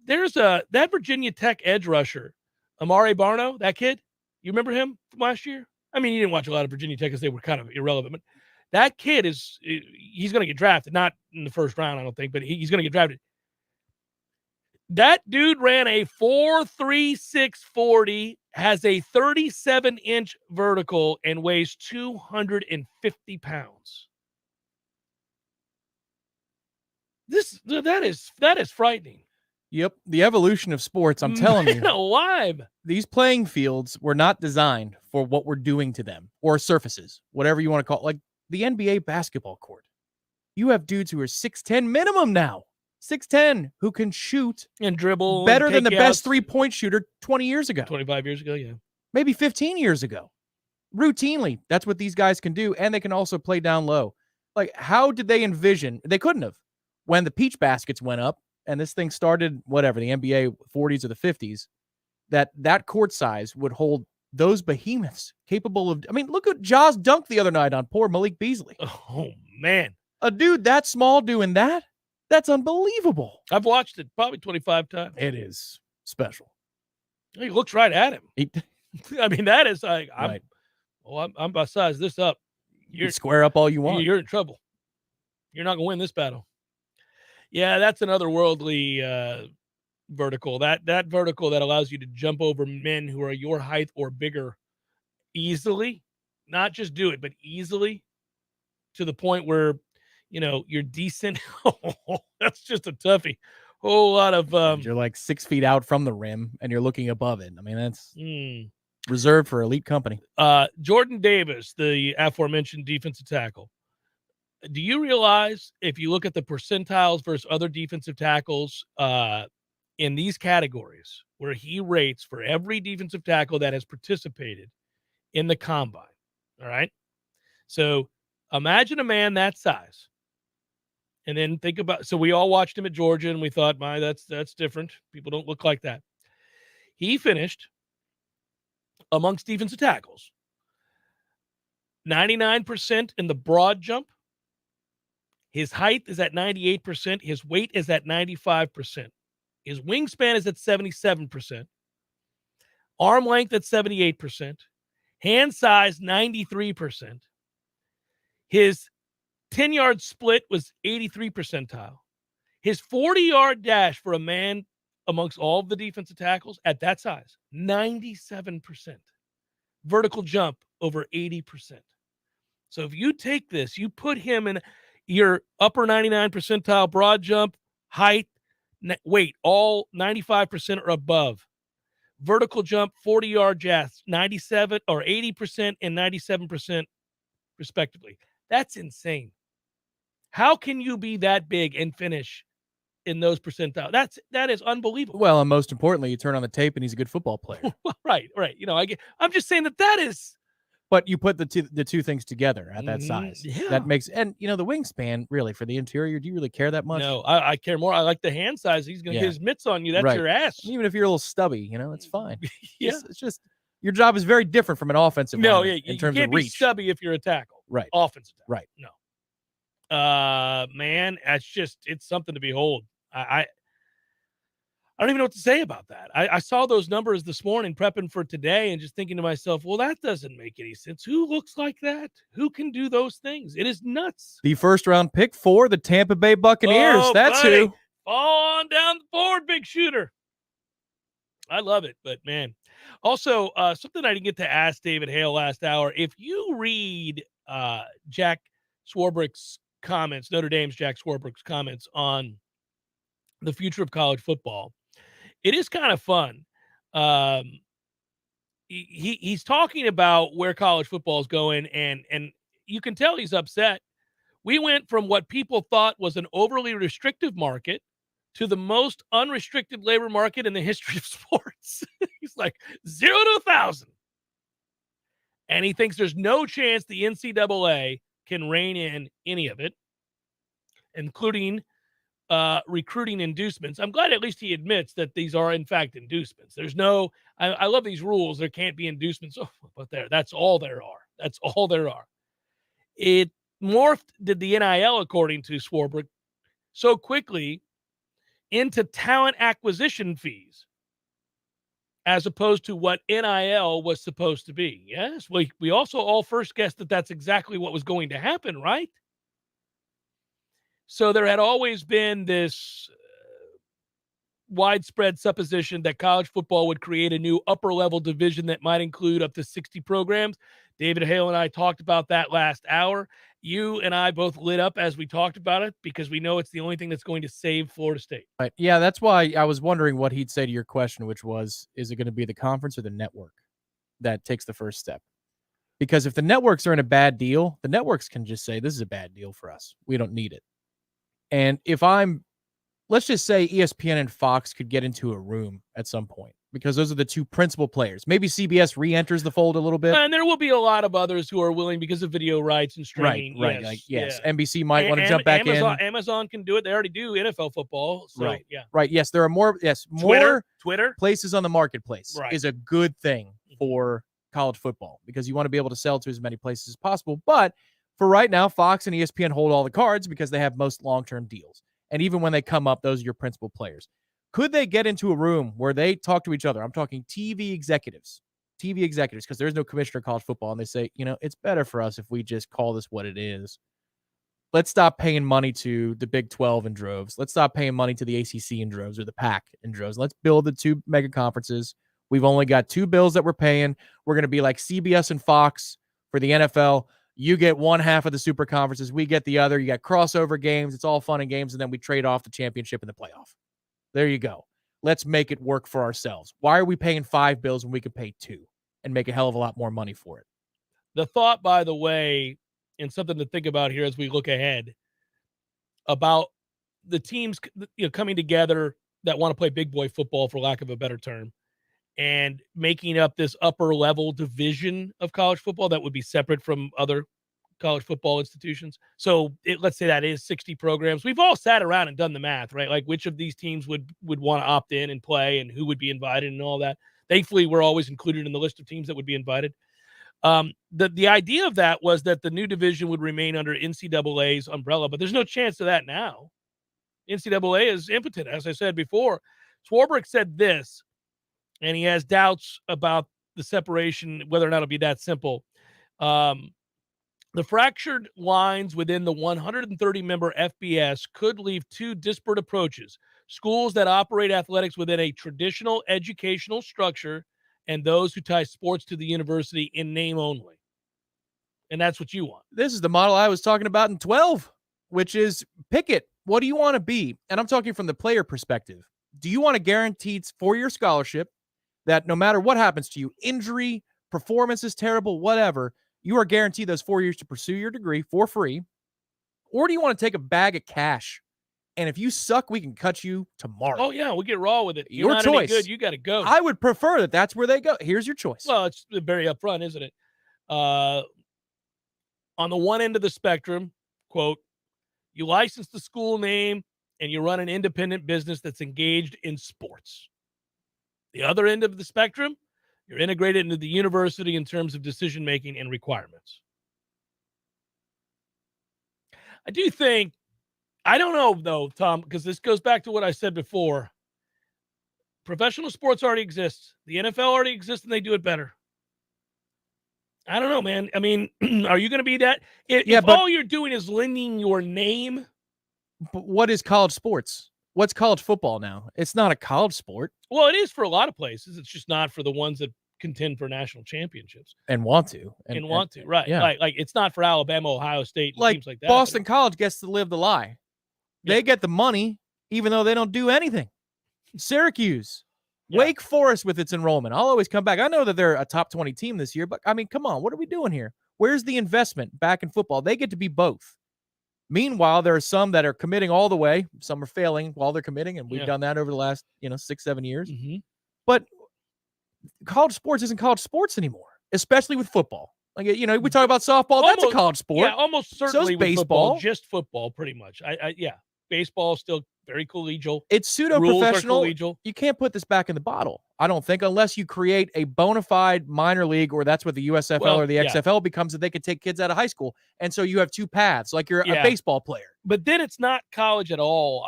There's that Virginia Tech edge rusher, Amare Barno, that kid. You remember him from last year? I mean, you didn't watch a lot of Virginia Tech because they were kind of irrelevant, but that kid he's going to get drafted, not in the first round, I don't think, but he's going to get drafted. That dude ran a 4.36 40, has a 37-inch vertical, and weighs 250 pounds. That is frightening. Yep, the evolution of sports, I'm telling you. Alive. These playing fields were not designed for what we're doing to them, or surfaces, whatever you want to call it. Like the NBA basketball court. You have dudes who are 6'10 minimum now. 6'10 who can shoot and dribble better than the best three-point shooter 20 years ago. 25 years ago, yeah. Maybe 15 years ago. Routinely, that's what these guys can do, and they can also play down low. Like, how did they envision? They couldn't have. When the peach baskets went up, and this thing started, whatever, the NBA 40s or the 50s, that court size would hold those behemoths capable of, I mean, look at Jaws dunk the other night on poor Malik Beasley. Oh, man. A dude that small doing that? That's unbelievable. I've watched it probably 25 times. It is special. He looks right at him. I mean, that is like, I'm about to size this up. You square up all you want. You're in trouble. You're not going to win this battle. Yeah, that's an otherworldly vertical. That vertical that allows you to jump over men who are your height or bigger easily. Not just do it, but easily, to the point where, you know, you're decent. That's just a toughie. Whole lot of you're like 6 feet out from the rim and you're looking above it. I mean, that's reserved for elite company. Jordan Davis, the aforementioned defensive tackle. Do you realize if you look at the percentiles versus other defensive tackles in these categories, where he rates for every defensive tackle that has participated in the combine? All right. So imagine a man that size. And then think about, so we all watched him at Georgia and we thought, that's different. People don't look like that. He finished amongst defensive tackles 99% in the broad jump. His height is at 98%. His weight is at 95%. His wingspan is at 77%. Arm length at 78%. Hand size, 93%. His 10-yard split was 83 percentile. His 40-yard dash for a man amongst all of the defensive tackles at that size, 97%. Vertical jump, over 80%. So if you take this, you put him in your upper 99 percentile broad jump, height, weight, all 95% or above. Vertical jump, 40-yard dash, 97 or 80% and 97% respectively. That's insane. How can you be that big and finish in those percentiles? That is unbelievable. Well, and most importantly, you turn on the tape and he's a good football player. Right. You know, I'm just saying that is. But you put the two things together at that size. Yeah. That makes, and you know, the wingspan, really, for the interior, do you really care that much? No, I care more. I like the hand size. He's going to get his mitts on you. That's your ass. Even if you're a little stubby, you know, it's fine. Yeah. It's just, your job is very different from an offensive no, lineman in terms of reach. You can't be stubby if you're a tackle. Right. Offensive tackle. Right. No. Man, it's something to behold. I don't even know what to say about that. I saw those numbers this morning prepping for today and just thinking to myself, well, that doesn't make any sense. Who looks like that? Who can do those things? It is nuts. The first round pick for the Tampa Bay Buccaneers. Oh, that's buddy. who. Fall on down the board, big shooter. I love it, but man. Also, something I didn't get to ask David Hale last hour. If you read Jack Swarbrick's comments, Notre Dame's Jack Swarbrick's comments on the future of college football, it is kind of fun. he's talking about where college football is going, and you can tell he's upset. We went from what people thought was an overly restrictive market to the most unrestricted labor market in the history of sports. He's like 0 to 1,000. And he thinks there's no chance the NCAA can rein in any of it, including recruiting inducements. I'm glad at least he admits that these are, in fact, inducements. There's no, I love these rules. There can't be inducements. Oh, but that's all there are. That's all there are. It morphed, did the NIL, according to Swarbrick, so quickly into talent acquisition fees, as opposed to what NIL was supposed to be. Yes, we also all first guessed that that's exactly what was going to happen, right? So there had always been this widespread supposition that college football would create a new upper-level division that might include up to 60 programs. David Hale and I talked about that last hour. You and I both lit up as we talked about it because we know it's the only thing that's going to save Florida State. Right. Yeah, that's why I was wondering what he'd say to your question, which was, is it going to be the conference or the network that takes the first step? Because if the networks are in a bad deal, the networks can just say, this is a bad deal for us. We don't need it. And if let's just say ESPN and Fox could get into a room at some point, because those are the two principal players. Maybe CBS re-enters the fold a little bit. And there will be a lot of others who are willing because of video rights and streaming. Right. Yes, Yes. Yeah. NBC might want to jump back in. Amazon can do it. They already do NFL football. So, right. Yeah. Right. Yes. There are more Twitter places on the marketplace right. is a good thing for college football because you want to be able to sell to as many places as possible. But for right now, Fox and ESPN hold all the cards because they have most long-term deals. And even when they come up, those are your principal players. Could they get into a room where they talk to each other? I'm talking TV executives, because there's no commissioner of college football. And they say, it's better for us if we just call this what it is. Let's stop paying money to the Big 12 in droves. Let's stop paying money to the ACC in droves or the PAC in droves. Let's build the two mega conferences. We've only got two bills that we're paying. We're going to be like CBS and Fox for the NFL. You get one half of the super conferences. We get the other. You got crossover games. It's all fun and games. And then we trade off the championship and the playoff. There you go. Let's make it work for ourselves. Why are we paying 5 bills when we could pay 2 and make a hell of a lot more money for it? The thought, by the way, and something to think about here as we look ahead about the teams coming together that want to play big boy football, for lack of a better term, and making up this upper level division of college football that would be separate from other college football institutions. So let's say that is 60 programs. We've all sat around and done the math, right? Like which of these teams would want to opt in and play and who would be invited and all that. Thankfully, we're always included in the list of teams that would be invited. The idea of that was that the new division would remain under NCAA's umbrella, but there's no chance of that now. NCAA is impotent, as I said before. Swarbrick said this, and he has doubts about the separation, whether or not it'll be that simple. The fractured lines within the 130-member FBS could leave two disparate approaches: schools that operate athletics within a traditional educational structure and those who tie sports to the university in name only. And that's what you want. This is the model I was talking about in 12, which is pick it. What do you want to be? And I'm talking from the player perspective. Do you want a guaranteed 4-year scholarship that no matter what happens to you, injury, performance is terrible, whatever, you are guaranteed those 4 years to pursue your degree for free? Or do you want to take a bag of cash? And if you suck, we can cut you tomorrow. Oh, yeah, we'll get raw with it. Your You're not choice. Any good, you got to go. I would prefer that that's where they go. Here's your choice. Well, it's very upfront, isn't it? On the one end of the spectrum, quote, you license the school name and you run an independent business that's engaged in sports. The other end of the spectrum, you're integrated into the university in terms of decision-making and requirements. I do think, I don't know, though, Tom, because this goes back to what I said before. Professional sports already exists. The NFL already exists, and they do it better. I don't know, man. I mean, are you going to be that? If all you're doing is lending your name. But what is college sports? What's college football now? It's not a college sport. Well, it is for a lot of places. It's just not for the ones that contend for national championships. And want to. And want to, right. Yeah. Like it's not for Alabama, Ohio State, and teams like that. Boston College gets to live the lie. They get the money, even though they don't do anything. Syracuse. Yeah. Wake Forest with its enrollment. I'll always come back. I know that they're a top 20 team this year, but I mean, come on, what are we doing here? Where's the investment back in football? They get to be both. Meanwhile, there are some that are committing all the way. Some are failing while they're committing, and we've done that over the last 6-7 years. But college sports isn't college sports anymore, especially with football. Like, we talk about softball. That's a college sport. Yeah, almost certainly So's with baseball. football, just football, pretty much. Baseball is still very collegial. It's pseudo-professional. Rules are collegial. You can't put this back in the bottle, I don't think, unless you create a bona fide minor league, or that's what the USFL or the XFL becomes, that they could take kids out of high school. And so you have two paths, like you're a baseball player. But then it's not college at all.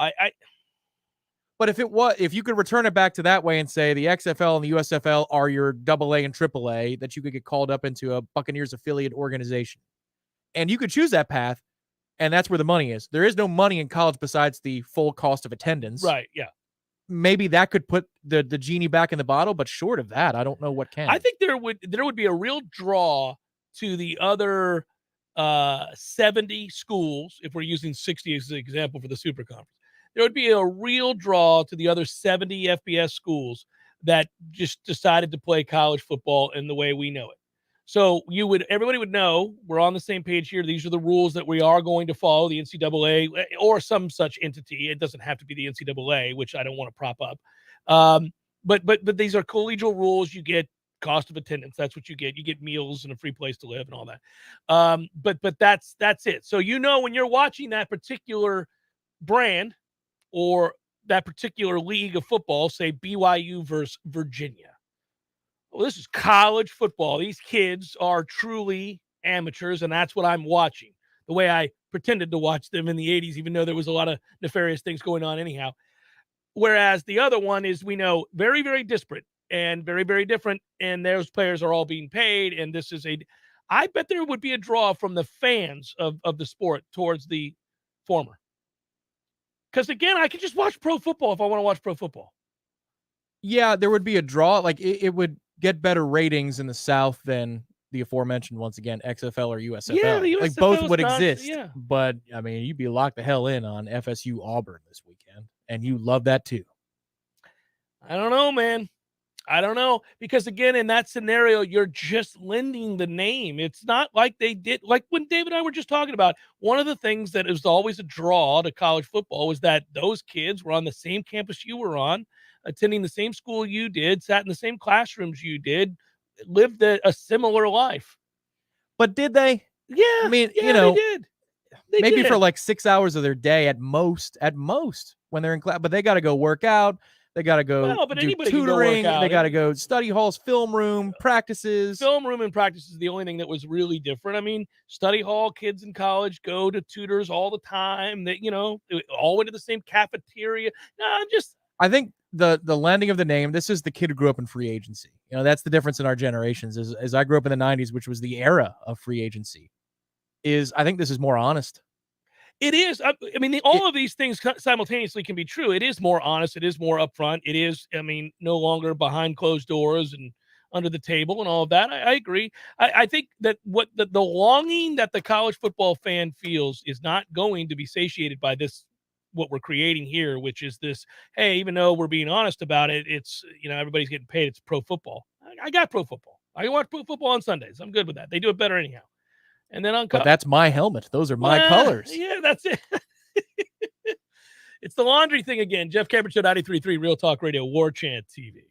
But if you could return it back to that way and say the XFL and the USFL are your AA and AAA, that you could get called up into a Buccaneers affiliate organization, and you could choose that path, and that's where the money is. There is no money in college besides the full cost of attendance. Right, yeah. Maybe that could put the genie back in the bottle, but short of that, I don't know what can. I think there would be a real draw to the other 70 schools, if we're using 60 as an example for the Super Conference. There would be a real draw to the other 70 FBS schools that just decided to play college football in the way we know it. So everybody would know we're on the same page here. These are the rules that we are going to follow, the NCAA or some such entity. It doesn't have to be the NCAA, which I don't want to prop up. But these are collegial rules. You get cost of attendance. That's what you get. You get meals and a free place to live and all that. But that's it. So when you're watching that particular brand or that particular league of football, say BYU versus Virginia. Well, this is college football. These kids are truly amateurs, and that's what I'm watching. The way I pretended to watch them in the 80s, even though there was a lot of nefarious things going on anyhow. Whereas the other one is, we know, very, very disparate and very, very different, and those players are all being paid, and this is I bet there would be a draw from the fans of the sport towards the former. Because, again, I could just watch pro football if I want to watch pro football. Yeah, there would be a draw. Like, it would get better ratings in the South than the aforementioned, once again, XFL or USFL. Yeah, the USFL like, both would not, exist. yeah. But, I mean, you'd be locked the hell in on FSU Auburn this weekend, and you love that too. I don't know, man. I don't know. Because, again, in that scenario, you're just lending the name. It's not like they did. Like when Dave and I were just talking about, one of the things that is always a draw to college football was that those kids were on the same campus you were on, attending the same school you did, sat in the same classrooms you did, lived a similar life. But did they? Yeah. I mean, they did. They maybe did. for like 6 hours of their day at most when they're in class. But they got to go work out. They got to go do tutoring. They got to go study halls, film room, practices. Film room and practice is the only thing that was really different. I mean, study hall, kids in college go to tutors all the time. That all went to the same cafeteria. I think the lending of the name. This is the kid who grew up in free agency. That's the difference in our generations. As I grew up in the 90s, which was the era of free agency, I think this is more honest. It is. I mean, all of these things simultaneously can be true. It is more honest. It is more upfront. It is, no longer behind closed doors and under the table and all of that. I agree. I think that what the longing that the college football fan feels is not going to be satiated by this, what we're creating here, which is this, hey, even though we're being honest about it, it's, everybody's getting paid. It's pro football. I got pro football. I can watch pro football on Sundays. I'm good with that. They do it better anyhow. And then but that's my helmet. Those are my colors. Yeah, that's it. It's the laundry thing again. Jeff Cameron Show, 93.3 Real Talk Radio, Warchant TV.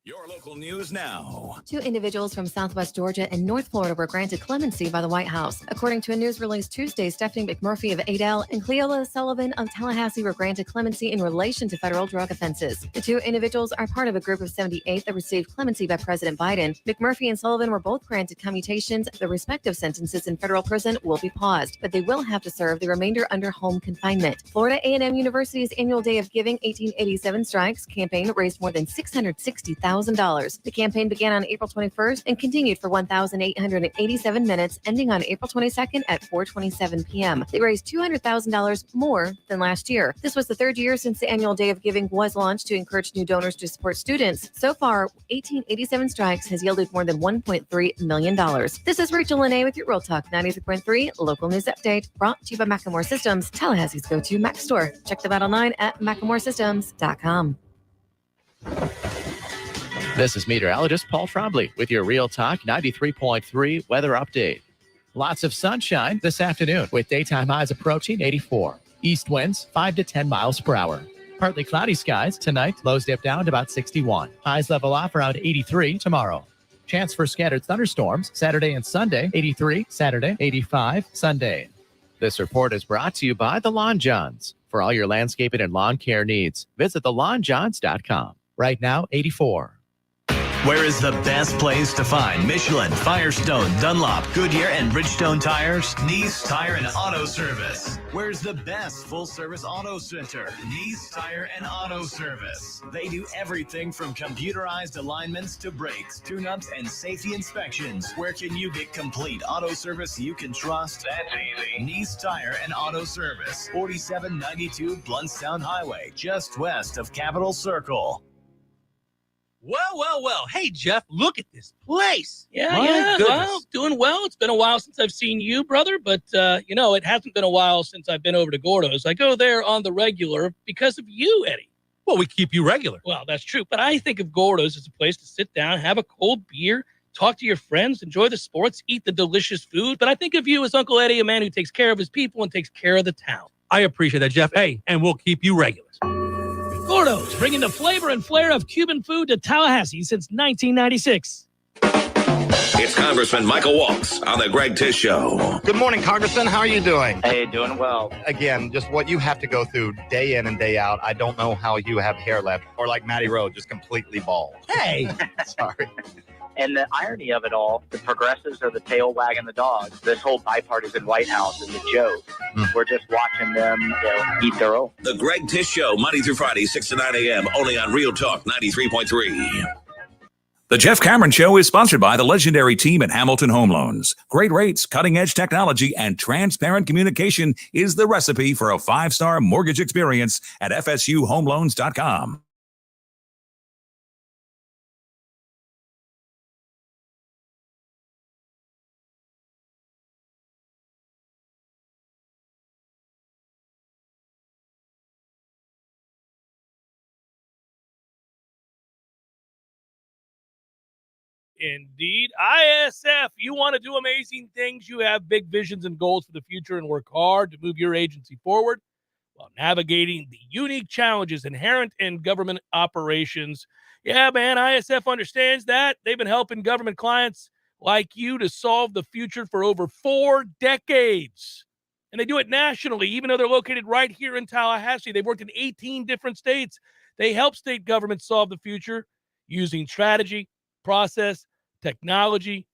Your local news now. 2 individuals from Southwest Georgia and North Florida were granted clemency by the White House. According to a news release Tuesday, Stephanie McMurphy of Adel and Cleola Sullivan of Tallahassee were granted clemency in relation to federal drug offenses. The 2 individuals are part of a group of 78 that received clemency by President Biden. McMurphy and Sullivan were both granted commutations. Their respective sentences in federal prison will be paused, but they will have to serve the remainder under home confinement. Florida A&M University's annual Day of Giving 1887 Strikes campaign raised more than $660,000. The campaign began on April 21st and continued for 1,887 minutes, ending on April 22nd at 4:27 p.m. They raised $200,000 more than last year. This was the 3rd year since the annual Day of Giving was launched to encourage new donors to support students. So far, 1887 Strikes has yielded more than $1.3 million. This is Rachel Lene with your Real Talk 93.3 local news update, brought to you by Macklemore Systems, Tallahassee's go-to Mac store. Check them out online at MacklemoreSystems.com. This is meteorologist Paul Trombley with your Real Talk 93.3 weather update. Lots of sunshine this afternoon with daytime highs approaching 84. East winds 5 to 10 miles per hour. Partly cloudy skies tonight. Lows dip down to about 61. Highs level off around 83 tomorrow. Chance for scattered thunderstorms Saturday and Sunday. 83 Saturday, 85 Sunday. This report is brought to you by the Lawn Johns. For all your landscaping and lawn care needs, visit thelawnjohns.com. Right now, 84. Where is the best place to find Michelin, Firestone, Dunlop, Goodyear, and Bridgestone tires? Nice Tire and Auto Service. Where's the best full-service auto center? Nice Tire and Auto Service. They do everything from computerized alignments to brakes, tune-ups, and safety inspections. Where can you get complete auto service you can trust? That's easy. Nice Tire and Auto Service. 4792 Bluntstown Highway, just west of Capitol Circle. Well. Hey, Jeff, look at this place. Yeah. Goodness. Well, doing well. It's been a while since I've seen you, brother, but, it hasn't been a while since I've been over to Gordo's. I go there on the regular because of you, Eddie. Well, we keep you regular. Well, that's true, but I think of Gordo's as a place to sit down, have a cold beer, talk to your friends, enjoy the sports, eat the delicious food. But I think of you as Uncle Eddie, a man who takes care of his people and takes care of the town. I appreciate that, Jeff. Hey, and we'll keep you regular. Gordo's, bringing the flavor and flair of Cuban food to Tallahassee since 1996. It's Congressman Michael Waltz on the Greg Tish Show. Good morning, Congressman. How are you doing? Hey, doing well. Again, just what you have to go through day in and day out. I don't know how you have hair left, or like Matty Rowe, just completely bald. Hey! Sorry. And the irony of it all, the progressives are the tail wagging the dog. This whole bipartisan White House is a joke. We're just watching them eat their own. The Greg Tish Show, Monday through Friday, 6 to 9 a.m., only on Real Talk 93.3. The Jeff Cameron Show is sponsored by the legendary team at Hamilton Home Loans. Great rates, cutting-edge technology, and transparent communication is the recipe for a 5-star mortgage experience at FSUHomeLoans.com. Indeed. ISF, you want to do amazing things. You have big visions and goals for the future and work hard to move your agency forward while navigating the unique challenges inherent in government operations. Yeah, man, ISF understands that. They've been helping government clients like you to solve the future for over 4 decades. And they do it nationally, even though they're located right here in Tallahassee. They've worked in 18 different states. They help state governments solve the future using strategy, process, technology.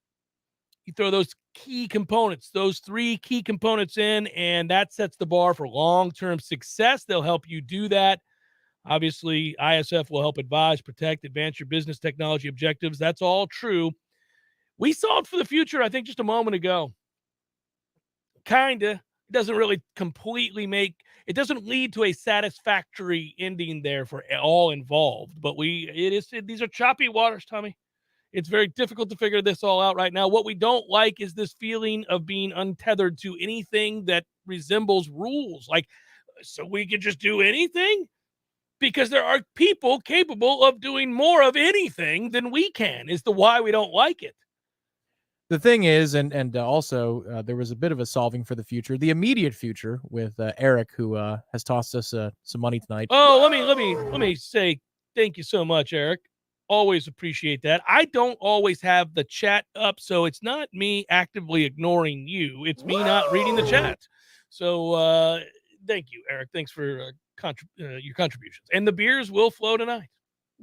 You throw those key components, those 3 key components in, and that sets the bar for long-term success. They'll help you do that. Obviously, ISF will help advise, protect, advance your business technology objectives. That's all true. We solved for the future, I think, just a moment ago. Kinda. It doesn't really completely it doesn't lead to a satisfactory ending there for all involved. But these are choppy waters, Tommy. It's very difficult to figure this all out right now. What we don't like is this feeling of being untethered to anything that resembles rules. Like, so we can just do anything? Because there are people capable of doing more of anything than we can, is the why we don't like it. The thing is, and also there was a bit of a solving for the future, the immediate future with Eric, who has tossed us some money tonight. Oh, let me say thank you so much, Eric. Always appreciate that. I don't always have the chat up, so it's not me actively ignoring you. It's me not reading the chat. So thank you, Eric. Thanks for your contributions. And the beers will flow tonight.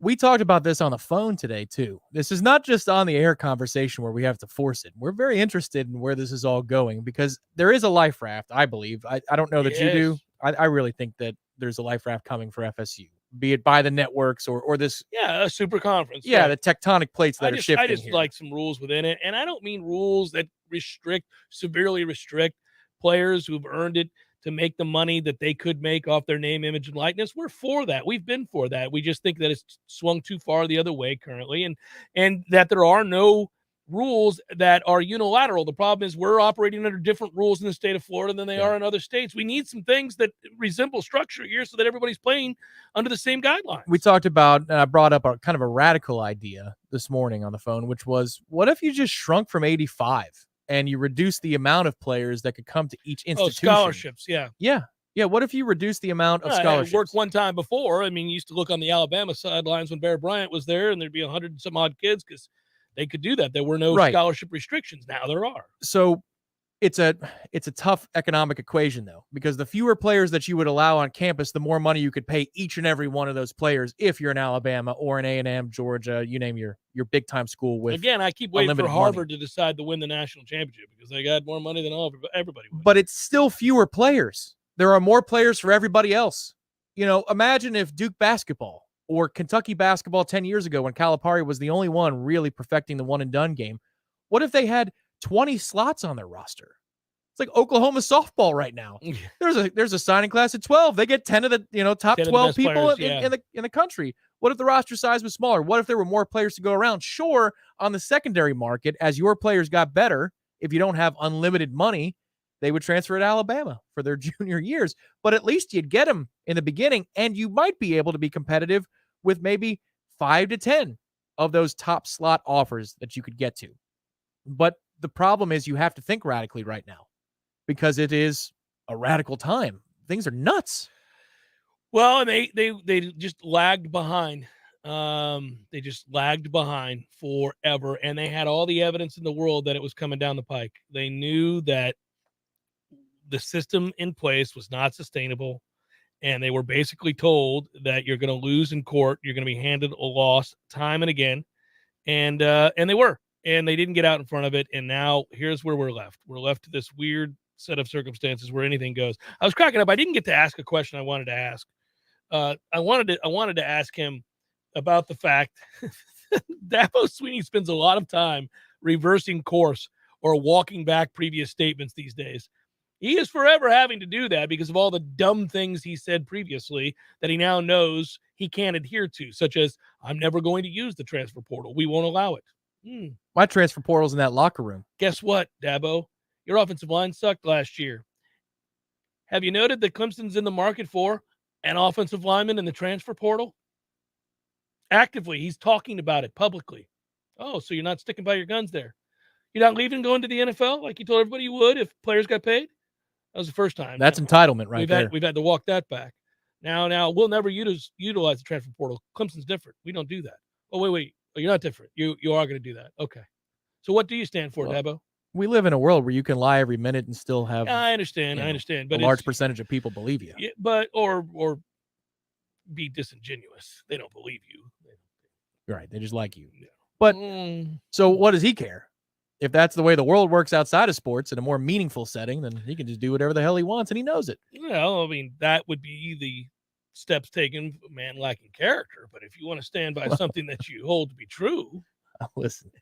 We talked about this on the phone today, too. This is not just on the air conversation where we have to force it. We're very interested in where this is all going because there is a life raft, I believe. I don't know that you do. I really think that there's a life raft coming for FSU, be it by the networks or this. Yeah, a super conference. Yeah, the tectonic plates that are shifting. I just like some rules within it. And I don't mean rules that severely restrict players who've earned it to make the money that they could make off their name, image, and likeness. We're for that. We've been for that. We just think that it's swung too far the other way currently, and that there are no rules that are unilateral. The problem is we're operating under different rules in the state of Florida than they are in other states. We need some things that resemble structure here so that everybody's playing under the same guidelines. We talked about, and I brought up a kind of a radical idea this morning on the phone, which was, what if you just shrunk from 85 and you reduce the amount of players that could come to each institution? Scholarships, yeah. Yeah, what if you reduce the amount of scholarships? It worked one time before. I mean, you used to look on the Alabama sidelines when Bear Bryant was there, and there'd be 100 and some odd kids because they could do that. There were no scholarship restrictions. Now there are. So it's a tough economic equation, though, because the fewer players that you would allow on campus, the more money you could pay each and every one of those players if you're in Alabama or an A&M, Georgia, you name your big-time school with Again, I keep waiting for unlimited Harvard money. to decide to win the national championship because they got more money than everybody would. But it's still fewer players. There are more players for everybody else. You know, imagine if Duke basketball or Kentucky basketball 10 years ago when Calipari was the only one really perfecting the one-and-done game. What if they had 20 slots on their roster? It's like Oklahoma softball right now. There's a signing class at 12. They get 10 of the top 12 people in the country. What if the roster size was smaller? What if there were more players to go around? Sure, on the secondary market, as your players got better, if you don't have unlimited money, they would transfer to Alabama for their junior years. But at least you'd get them in the beginning, and you might be able to be competitive with maybe 5 to 10 of those top slot offers that you could get to. But the problem is you have to think radically right now because it is a radical time. Things are nuts. Well, and they just lagged behind. They just lagged behind forever, and they had all the evidence in the world that it was coming down the pike. They knew that the system in place was not sustainable, and they were basically told that you're going to lose in court. You're going to be handed a loss time and again, and they were, and they didn't get out in front of it. And now here's where we're left. We're left to this weird set of circumstances where anything goes. I was cracking up. I didn't get to ask a question I wanted to ask. I wanted to ask him about the fact Dabo Swinney spends a lot of time reversing course or walking back previous statements these days. He is forever having to do that because of all the dumb things he said previously that he now knows he can't adhere to, such as, I'm never going to use the transfer portal. We won't allow it. My transfer portal's in that locker room. Guess what, Dabo? Your offensive line sucked last year. Have you noted that Clemson's in the market for an offensive lineman in the transfer portal? Actively, he's talking about it publicly. Oh, so you're not sticking by your guns there. You're not leaving going to the NFL like you told everybody you would if players got paid? That was the first time. That's entitlement right there. We've had to walk that back. Now we'll never utilize the transfer portal. Clemson's different. We don't do that. Oh, wait. Oh, you're not different. You are going to do that. Okay. So what do you stand for, Dabo? We live in a world where you can lie every minute and still have. I understand. But a large percentage of people believe you. Yeah, but or be disingenuous. They don't believe you. Right. They just like you. Yeah. But so what does he care? If that's the way the world works outside of sports in a more meaningful setting, then he can just do whatever the hell he wants, and he knows it. Well, I mean, that would be the steps taken for a man lacking character. But if you want to stand by something that you hold to be true, listen.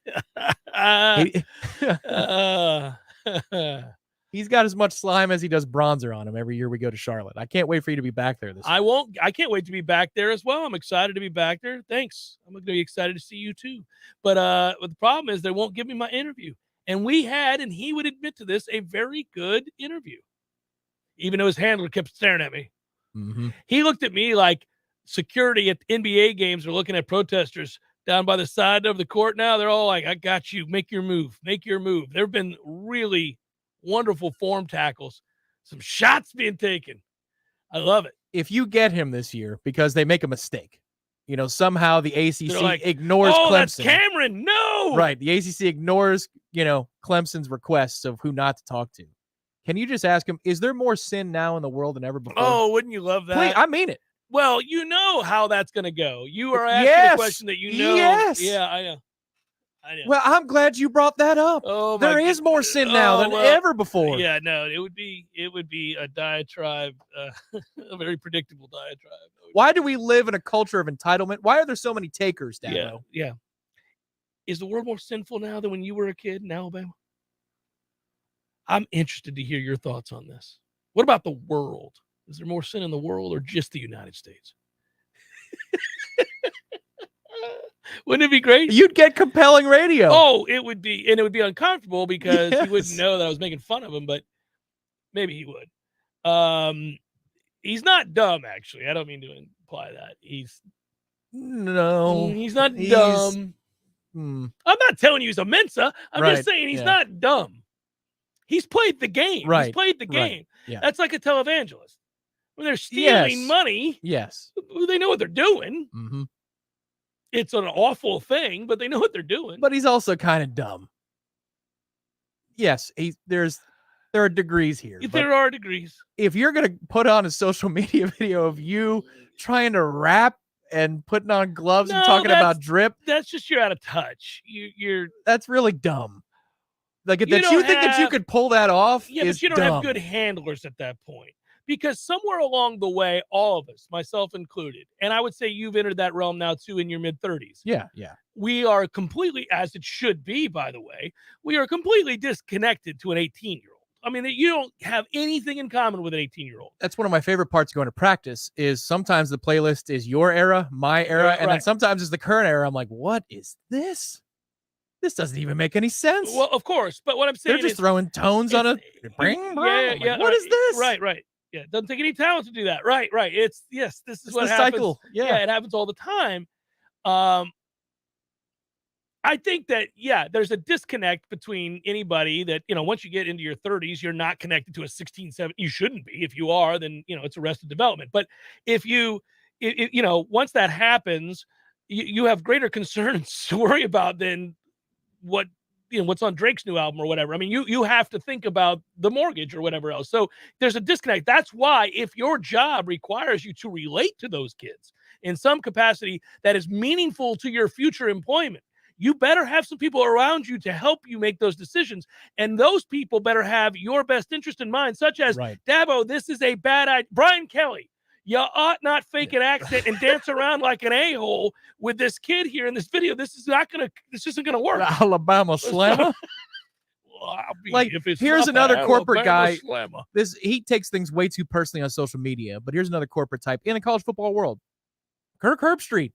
He's got as much slime as he does bronzer on him every year we go to Charlotte. I can't wait for you to be back there this year. I can't wait to be back there as well. I'm excited to be back there. Thanks. I'm going to be excited to see you too. But the problem is they won't give me my interview. And we had, and he would admit to this, a very good interview. Even though his handler kept staring at me. Mm-hmm. He looked at me like security at NBA games are looking at protesters down by the side of the court. Now they're all like, I got you. Make your move. Make your move. There have been really wonderful form tackles, some shots being taken. I love it. If you get him this year because they make a mistake, somehow the ACC ignores Clemson. That's Cameron, no. Right. The ACC ignores, Clemson's requests of who not to talk to. Can you just ask him, is there more sin now in the world than ever before? Oh, wouldn't you love that? Please, I mean it. Well, you know how that's going to go. You are asking a question that you know. Yes. Yeah, I know. Well, I'm glad you brought that up. Oh, there is more sin now than ever before. Yeah, no, it would be a diatribe, a very predictable diatribe. Why do we live in a culture of entitlement? Why are there so many takers, Dabo? Yeah. Is the world more sinful now than when you were a kid in Alabama? I'm interested to hear your thoughts on this. What about the world? Is there more sin in the world or just the United States? Wouldn't it be great? You'd get compelling radio. Oh, it would be, and it would be uncomfortable because he wouldn't Yes. know that I was making fun of him, but maybe he would. He's not dumb, actually. I don't mean to imply that. He's No. not dumb. I'm not telling you he's a Mensa. I'm Right, just saying he's yeah. not dumb. He's played the game. He's Right, played the right, game. yeah. That's like a televangelist. When they're stealing Yes. money, Yes. they know what they're doing. Mm-hmm. It's an awful thing, but they know what they're doing. But he's also kind of dumb. Yes, there are degrees here. but There are degrees. if you're gonna put on a social media video of you trying to rap and putting on gloves and No, talking about drip, That's just you're out of touch. You're that's really dumb. Like that You you don't think that you have- could pull that off Yeah, is but you don't dumb. have good handlers at that point. Because somewhere along the way, all of us, myself included, and I would say you've entered that realm now too in your mid-30s. Yeah. We are completely, as it should be, by the way, we are completely disconnected to an 18-year-old. I mean, you don't have anything in common with an 18-year-old. That's one of my favorite parts going to practice is sometimes the playlist is your era, my era, and then Right. sometimes it's the current era. I'm like, what is this? This doesn't even make any sense. Well, of course, but what I'm saying They're just is, throwing tones on a yeah. What is this? Right. Yeah, it doesn't take any talent to do that. Right. This is It's what the happens. cycle. Yeah. It happens all the time. I think that, there's a disconnect between anybody that, once you get into your 30s, you're not connected to a 16, 17. You shouldn't be. If you are, then, it's arrested development. But if you, once that happens, you have greater concerns to worry about than what's on Drake's new album or whatever. I mean, you have to think about the mortgage or whatever else. So there's a disconnect. That's why if your job requires you to relate to those kids in some capacity that is meaningful to your future employment, you better have some people around you to help you make those decisions. And those people better have your best interest in mind, such as, Dabo, this is a bad idea. Brian Kelly, you ought not fake an accent and dance around like an a-hole with this kid here in this video. This isn't gonna work. Alabama Slammer. Like, here's another corporate guy. He takes things way too personally on social media, but here's another corporate type in the college football world. Kirk Herbstreit.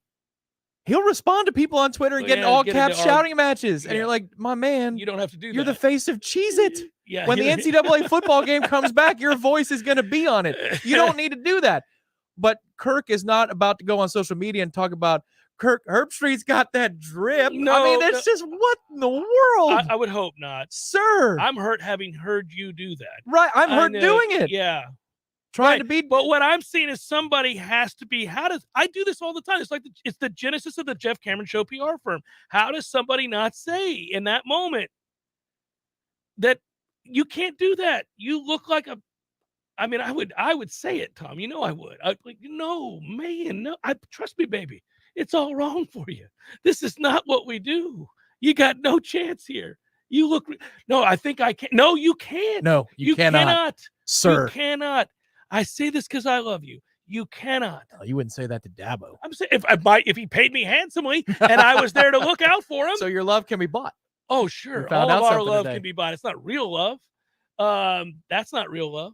He'll respond to people on Twitter and get in all caps shouting matches. And you're like, my man, you don't have to do that. You're the face of Cheez-It. Yeah, when the NCAA football game comes back, your voice is going to be on it. You don't need to do that. But Kirk is not about to go on social media and talk about Kirk Herbstreit's got that drip. No, I mean, that's just what in the world? I would hope not. Sir. I'm hurt having heard you do that. Right. I'm hurt doing it. Yeah. Trying to be. But what I'm seeing is somebody has to be. I do this all the time? It's like it's the genesis of the Jeff Cameron Show PR firm. How does somebody not say in that moment that you can't do that? You look like a. I mean, I would say it, Tom. I would. I'd like, no, man, no. Trust me, baby. It's all wrong for you. This is not what we do. You got no chance here. You look. No, I think I can. No, you can't. No, you cannot. Sir. You cannot. I say this because I love you. You cannot. Oh, you wouldn't say that to Dabo. I'm saying if he paid me handsomely and I was there to look out for him. So your love can be bought. Oh, sure. All of our love can be bought. It's not real love. That's not real love.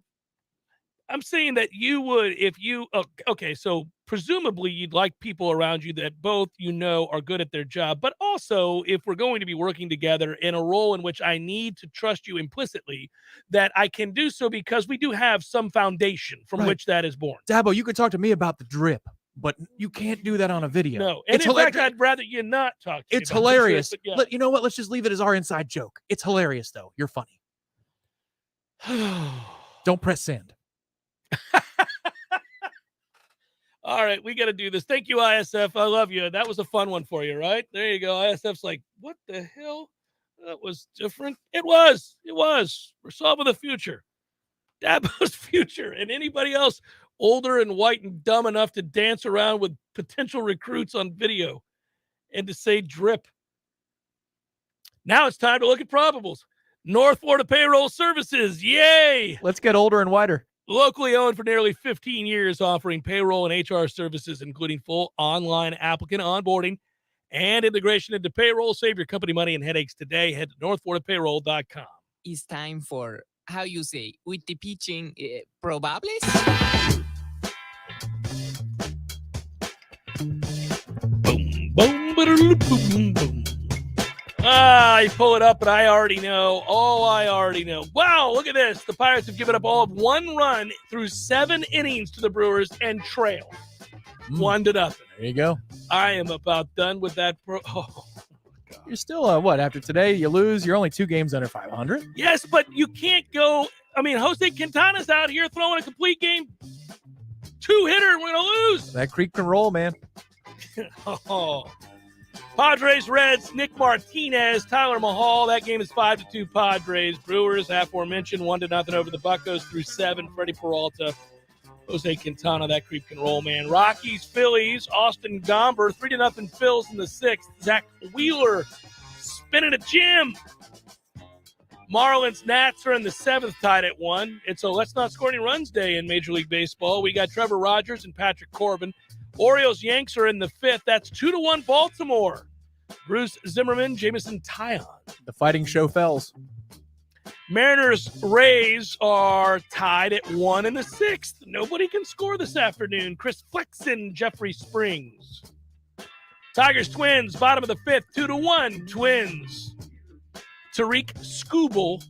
I'm saying that you would, if you, okay, so presumably you'd like people around you that both are good at their job, but also if we're going to be working together in a role in which I need to trust you implicitly, that I can do so because we do have some foundation from which that is born. Dabo, you could talk to me about the drip, but you can't do that on a video. No, and in fact, I'd rather you not talk to me It's about hilarious. the drip, but You know what? Let's just leave it as our inside joke. It's hilarious, though. You're funny. Don't press send. All right, we got to do this. Thank you, ISF. I love you. That was a fun one for you, right? There you go. ISF's like, what the hell? That was different. It was. We're solving the future. Dabo's future. And anybody else older and white and dumb enough to dance around with potential recruits on video and to say drip. Now it's time to look at probables. North Florida Payroll Services. Yay! Let's get older and whiter. Locally owned for nearly 15 years, offering payroll and HR services, including full online applicant onboarding and integration into payroll. Save your company money and headaches today. Head to northfloridapayroll.com. It's time for, how you say, with the pitching, probables? Boom, boom, I pull it up, but I already know. Oh, I already know. Wow, look at this. The Pirates have given up all of 1 run through 7 innings to the Brewers and trail 1-0. There you go. I am about done with that. You're still, what, after today, you lose, you're only 2 games under 500. Yes, but you can't go. I mean, Jose Quintana's out here throwing a complete game 2-hitter, and we're going to lose. That creek can roll, man. Padres, Reds, Nick Martinez, Tyler Mahal. That game is 5-2 Padres. Brewers, aforementioned, 1-0 over the Buccos through 7. Freddie Peralta, Jose Quintana, that creep can roll, man. Rockies, Phillies, Austin Gomber, 3-0 Phils in the 6th. Zach Wheeler spinning a gym. Marlins, Nats are in the 7th, tied at 1. It's a let's not score any runs day in Major League Baseball. We got Trevor Rogers and Patrick Corbin. Orioles, Yanks are in the 5th. That's 2-1 Baltimore. Bruce Zimmerman, Jamison Tyon. The fighting show fells. Mariners, Rays are tied at 1 in the 6th. Nobody can score this afternoon. Chris Flexen, Jeffrey Springs. Tigers, Twins, bottom of the 5th, 2-1 Twins. Tariq Skubal,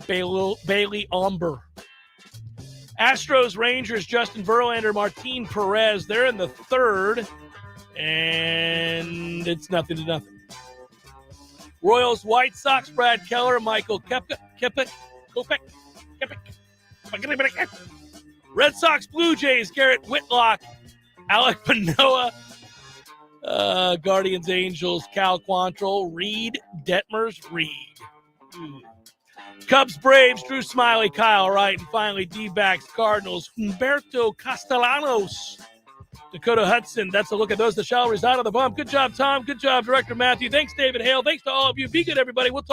Bailey Omber. Astros, Rangers, Justin Verlander, Martin Perez. They're in the 3rd, and it's 0-0. Royals, White Sox, Brad Keller, Michael Kopech. Red Sox, Blue Jays, Garrett Whitlock, Alec Manoah. Guardians, Angels, Cal Quantrill, Reed, Detmers, Reed. Cubs, Braves, Drew Smiley, Kyle Wright, and finally D-backs, Cardinals, Humberto Castellanos, Dakota Hudson. That's a look at those that shall reside on the bump. Good job, Tom. Good job, Director Matthew. Thanks, David Hale. Thanks to all of you. Be good, everybody. We'll talk.